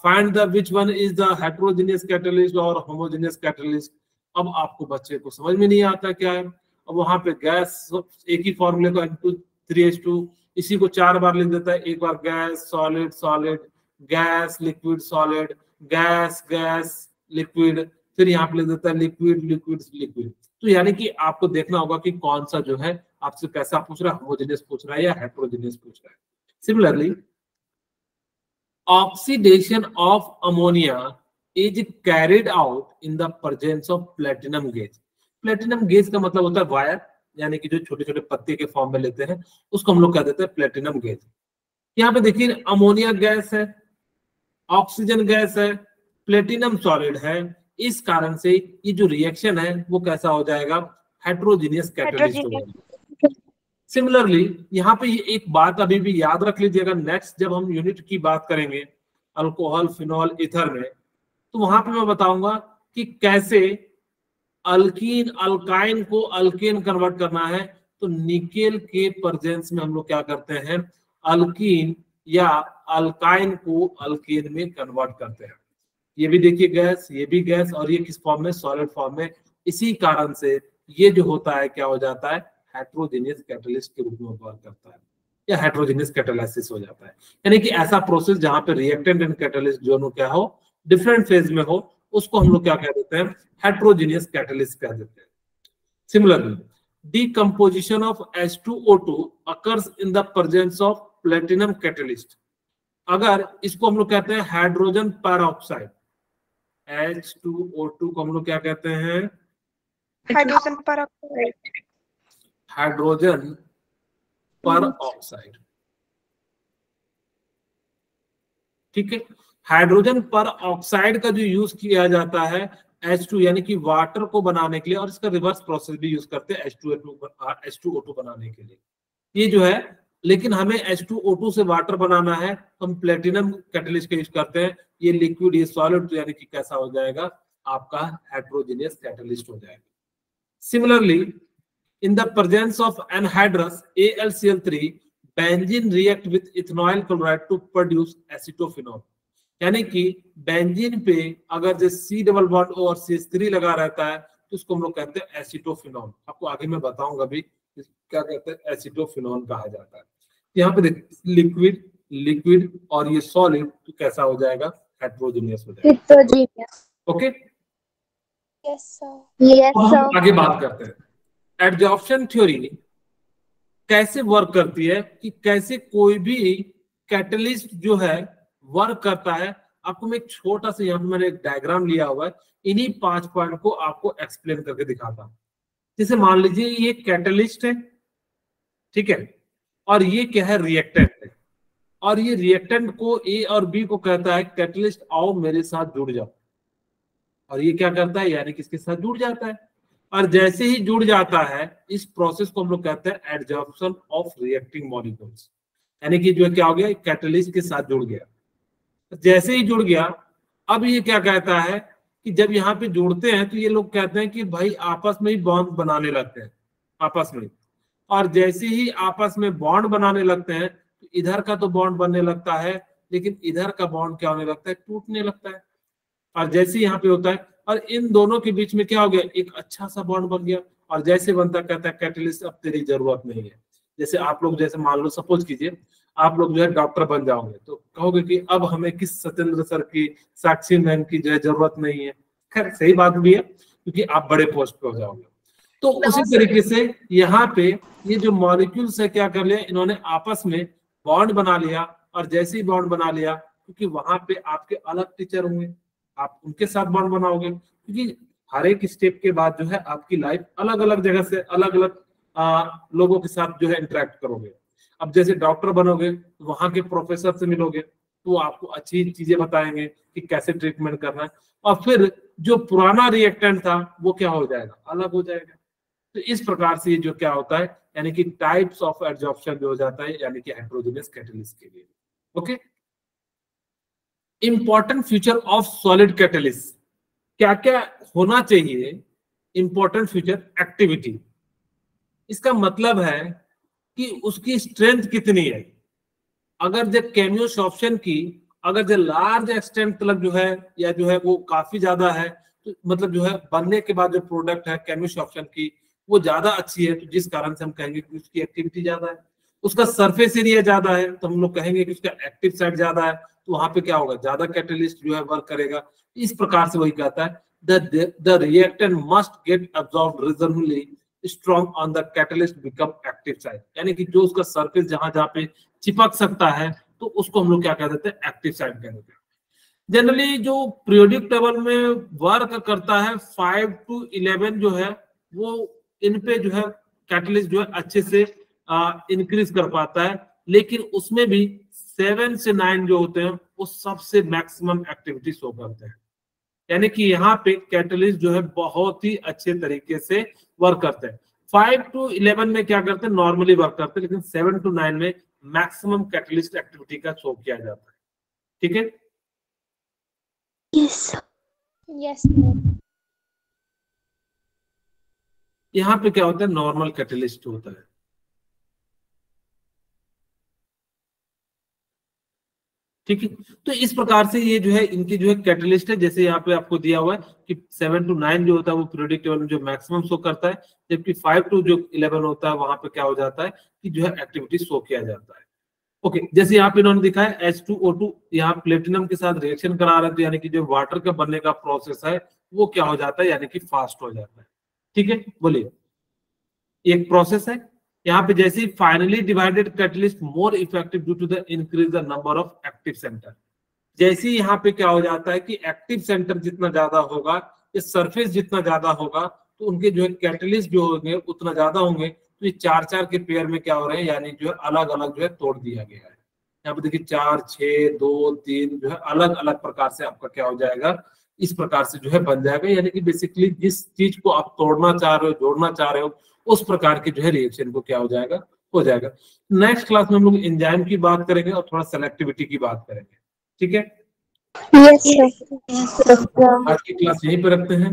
S1: find the which one is the heterogeneous catalyst और होमोजीनियस कैटलिस्ट। अब आपको बच्चे को समझ में नहीं आता क्या है। अब वहां पे गैस एक ही फॉर्मूले को N2 3H2 इसी को 4 बार लिख देता है, एक बार gas solid solid, gas liquid solid, gas gas liquid, फिर यहाँ पे लिख देता है लिक्विड लिक्विड लिक्विड। तो यानी कि आपको देखना होगा कि कौन सा जो है आपसे कैसा पूछ रहा है, होमोजेनियस पूछ रहा है या हेट्रोजेनियस पूछ रहा है। Similarly oxidation of ammonia is carried out in the presence of platinum gauge. Platinum gauge का मतलब होता है वायर, यानी कि जो छोटे छोटे पत्ते के फॉर्म में लेते हैं उसको हम लोग कह देते हैं प्लेटिनम गेज। यहाँ पे देखिए अमोनिया गैस है, ऑक्सीजन गैस है, प्लेटिनम सॉलिड है। इस कारण से ये जो रिएक्शन है वो कैसा हो जाएगा, हेट्रोजीनियस कैटलिस्ट हो जाएगा। सिमिलरली यहाँ पे एक बात अभी भी याद रख लीजिएगा, नेक्स्ट जब हम यूनिट की बात करेंगे अल्कोहल फिनॉल ईथर में, तो वहां पे मैं बताऊंगा कि कैसे अल्कीन अल्काइन को अल्केन कन्वर्ट करना है। तो निकेल के प्रेजेंस में हम लोग क्या करते हैं, अल्कीन या अल्काइन को अल्केन में कन्वर्ट करते हैं। ये भी देखिए गैस, ये भी गैस, और ये किस फॉर्म में, सॉलिड फॉर्म में। इसी कारण से ये जो होता है क्या हो जाता है, हेट्रोजेनियस कैटलिस्ट के रूप में वर्क करता है या हेट्रोजेनियस कैटालिसिस हो जाता है। यानी कि ऐसा प्रोसेस जहां पे रिएक्टेंट एंड कैटलिस्ट दोनों क्या हो, डिफरेंट फेज में हो, उसको हम लोग क्या कह देते हैं, हेट्रोजेनियस कैटलिस्ट कह देते हैं। Similarly decomposition of H2O2 occurs in the presence of platinum catalyst. अगर इसको हम लोग कहते हैं हाइड्रोजन पेरोक्साइड, H2O2 को हम लोग क्या कहते हैं?
S2: Hydrogen peroxide.
S1: हाइड्रोजन पेरोक्साइड, ठीक है। हाइड्रोजन पेरोक्साइड का जो यूज किया जाता है H2 यानी कि वाटर को बनाने के लिए, और इसका रिवर्स प्रोसेस भी यूज करते हैं H2O2 बनाने के लिए, ये जो है। लेकिन हमें H2O2 से वाटर बनाना है, हम प्लेटिनम कैटलिस्ट का यूज करते हैं। ये लिक्विड, ये सॉलिड, तो यानी कि कैसा हो जाएगा? आपका हेट्रोजेनियस कैटलिस्ट हो जाएगा। Similarly, in the presence of anhydrous AlCl3, benzene react with ethanol chloride to produce acetophenol. यानी कि बेंजीन पे अगर जैसे C डबल बॉन्ड और CH3 लगा रहता है तो उसको हम लोग कहते हैं एसीटोफिनॉल। आपको आगे मैं बताऊंगा भी क्या कहते हैं, एसीटोफिनॉल कहा जाता है। यहाँ पे लिक्विड, लिक्विड और ये सॉलिड, तो कैसा हो जाएगा? हेट्रोजेनियस हो जाएगा। Okay,
S3: yes sir.
S1: आगे बात करते हैं एडजॉर्प्शन थ्योरी कैसे वर्क करती है, कि कैसे कोई भी कैटलिस्ट जो है वर्क करता है। आपको मैं एक छोटा सा यहाँ पे मैंने एक डायग्राम लिया हुआ है, इन्हीं 5 पॉइंट को आपको एक्सप्लेन करके दिखाता हूं। जैसे मान लीजिए ये कैटलिस्ट है, ठीक है, और ये क्या है? रिएक्टेंट है। और ये रिएक्टेंट को A और B को कहता है कैटलिस्ट आओ मेरे साथ जुड़ जाओ, और ये क्या करता है? यानी किसके साथ जुड़ जाता है। और जैसे ही जुड़ जाता है, इस प्रोसेस को हम लोग कहते हैं एडजॉर्प्शन ऑफ रिएक्टिंग मॉलिक्यूल्स। यानी कि जो क्या हो गया? कैटलिस्ट के साथ जुड़ गया। जैसे ही जुड़ गया, अब ये क्या कहता है कि जब यहाँ पे जुड़ते हैं तो ये लोग कहते हैं कि भाई आपस में ही बॉन्ड बनाने लगते हैं आपस में। और जैसे ही आपस में बॉन्ड बनाने लगते हैं तो इधर का तो बॉन्ड बनने लगता है, लेकिन इधर का बॉन्ड क्या होने लगता है? टूटने लगता है। और जैसे यहाँ पे होता है, और इन दोनों के बीच में क्या हो गया? एक अच्छा सा बॉन्ड बन गया। और जैसे बनता कहता है कैटलिस्ट अब तेरी जरूरत नहीं है। जैसे आप लोग, जैसे मान लो सपोज कीजिए आप लोग जो है डॉक्टर बन जाओगे, तो कहोगे कि अब हमें किस सत्येंद्र सर की, साक्षी मैम की जो है जरूरत नहीं है। खैर सही बात भी है, क्योंकि आप बड़े पोस्ट पे हो जाओगे। तो उसी तरीके से यहाँ पे ये जो मॉलिक्यूल्स है क्या कर लिया इन्होंने? आपस में बॉन्ड बना लिया। और जैसे ही बॉन्ड बना लिया, क्योंकि वहां पे आपके अलग टीचर होंगे, आप उनके साथ बॉन्ड बनाओगे, क्योंकि हर एक स्टेप के बाद जो है आपकी लाइफ अलग अलग जगह से अलग अलग लोगों के साथ जो है इंटरेक्ट करोगे। अब जैसे डॉक्टर बनोगे, वहां के प्रोफेसर से मिलोगे, तो वो आपको अच्छी चीजें बताएंगे कि कैसे ट्रीटमेंट करना है। और फिर जो पुराना रिएक्टेंट था वो क्या हो जाएगा? अलग हो जाएगा। तो इस प्रकार से ये जो क्या होता है, यानी कि टाइप्स ऑफ एडजॉर्प्शन जो हो जाता है, यानी कि हेट्रोजेनियस कैटलिस्ट के लिए। Okay, important feature of solid catalyst, क्या क्या होना चाहिए? Important feature, activity. इसका मतलब है कि उसकी स्ट्रेंथ कितनी है। अगर जो केमियोसॉर्प्शन की अगर जो लार्ज एक्सटेंट तक जो है, या जो है वो काफी ज्यादा है, तो मतलब जो है बनने के बाद जो प्रोडक्ट है केमियोसॉर्प्शन की वो ज्यादा अच्छी है, तो जिस कारण से हम कहेंगे कि उसकी एक्टिविटी ज्यादा है। उसका सरफेस एरिया ज्यादा है, तो हम लोग कहेंगे कि उसका एक्टिव साइड ज्यादा है, तो वहां पे क्या होगा? ज्यादा कैटलिस्ट जो है वर्क करेगा। इस प्रकार से वही कहता है the reactant must get absorbed reasonably strong on the catalyst become active side. यानी कि जो उसका सरफेस जहां जहां पे चिपक सकता है, तो उसको हम लोग क्या कह देते हैं? एक्टिव साइड कह देते हैं। जनरली जो पीरियोडिक टेबल में वर्क करता है 5 to 11 जो है, वो इन पे जो है कैटलिस्ट जो है अच्छे से इंक्रीज कर पाता है। लेकिन उसमें भी 7 से 9 जो होते हैं वो सबसे मैक्सिमम एक्टिविटी शो करते हैं। यानी कि यहाँ पे कैटलिस्ट जो है बहुत ही अच्छे तरीके से वर्क करते हैं। 5 to 11 में क्या करते हैं? नॉर्मली वर्क करते हैं, लेकिन 7 to 9 में मैक्सिमम कैटलिस्ट एक्टिविटी का शो किया जाता है। ठीक है,
S3: यस यस।
S1: यहाँ पे क्या होता है? नॉर्मल कैटलिस्ट होता है। ठीक है, तो इस प्रकार से ये जो है इनकी जो है कैटलिस्ट है, जैसे यहाँ पे आपको दिया हुआ है कि 7 to 9 जो होता है वो पीरियोडिक टेबल में जो मैक्सिमम शो करता है, जबकि 5 to जो 11 होता है वहां पे क्या हो जाता है कि जो है एक्टिविटी शो किया जाता है। ओके, जैसे यहाँ पे इन्होंने दिखा है H2O2 यहाँ प्लेटिनम के साथ रिएक्शन करा रहा है, तो यानी कि जो वाटर का बनने का प्रोसेस है वो क्या हो जाता है? यानी कि फास्ट हो जाता है। ठीक है, बोलिए, एक प्रोसेस है यहाँ पे जैसे finally divided catalyst more effective due to the increase the number of active centre. जैसे ही यहाँ पे क्या हो जाता है कि एक्टिव सेंटर जितना ज्यादा होगा, इस सरफेस जितना ज्यादा होगा, तो उनके जो है कैटलिस्ट जो होंगे उतना ज्यादा होंगे। तो ये 4-4 के पेयर में क्या हो रहे हैं, यानी जो है अलग अलग जो है तोड़ दिया गया है। यहाँ पे देखिए 4, 6, 2, 3 जो है अलग अलग प्रकार से आपका क्या हो जाएगा, इस प्रकार से जो है बन जाएगा। यानी कि बेसिकली जिस चीज को आप तोड़ना चाह रहे हो, जोड़ना चाह रहे हो, उस प्रकार के जो है रिएक्शन को क्या हो जाएगा, हो जाएगा। नेक्स्ट क्लास में हम लोग एंजाइम की बात करेंगे और थोड़ा सेलेक्टिविटी की बात करेंगे। ठीक है,
S3: यस सर।
S1: आज की क्लास यहीं पे रखते हैं।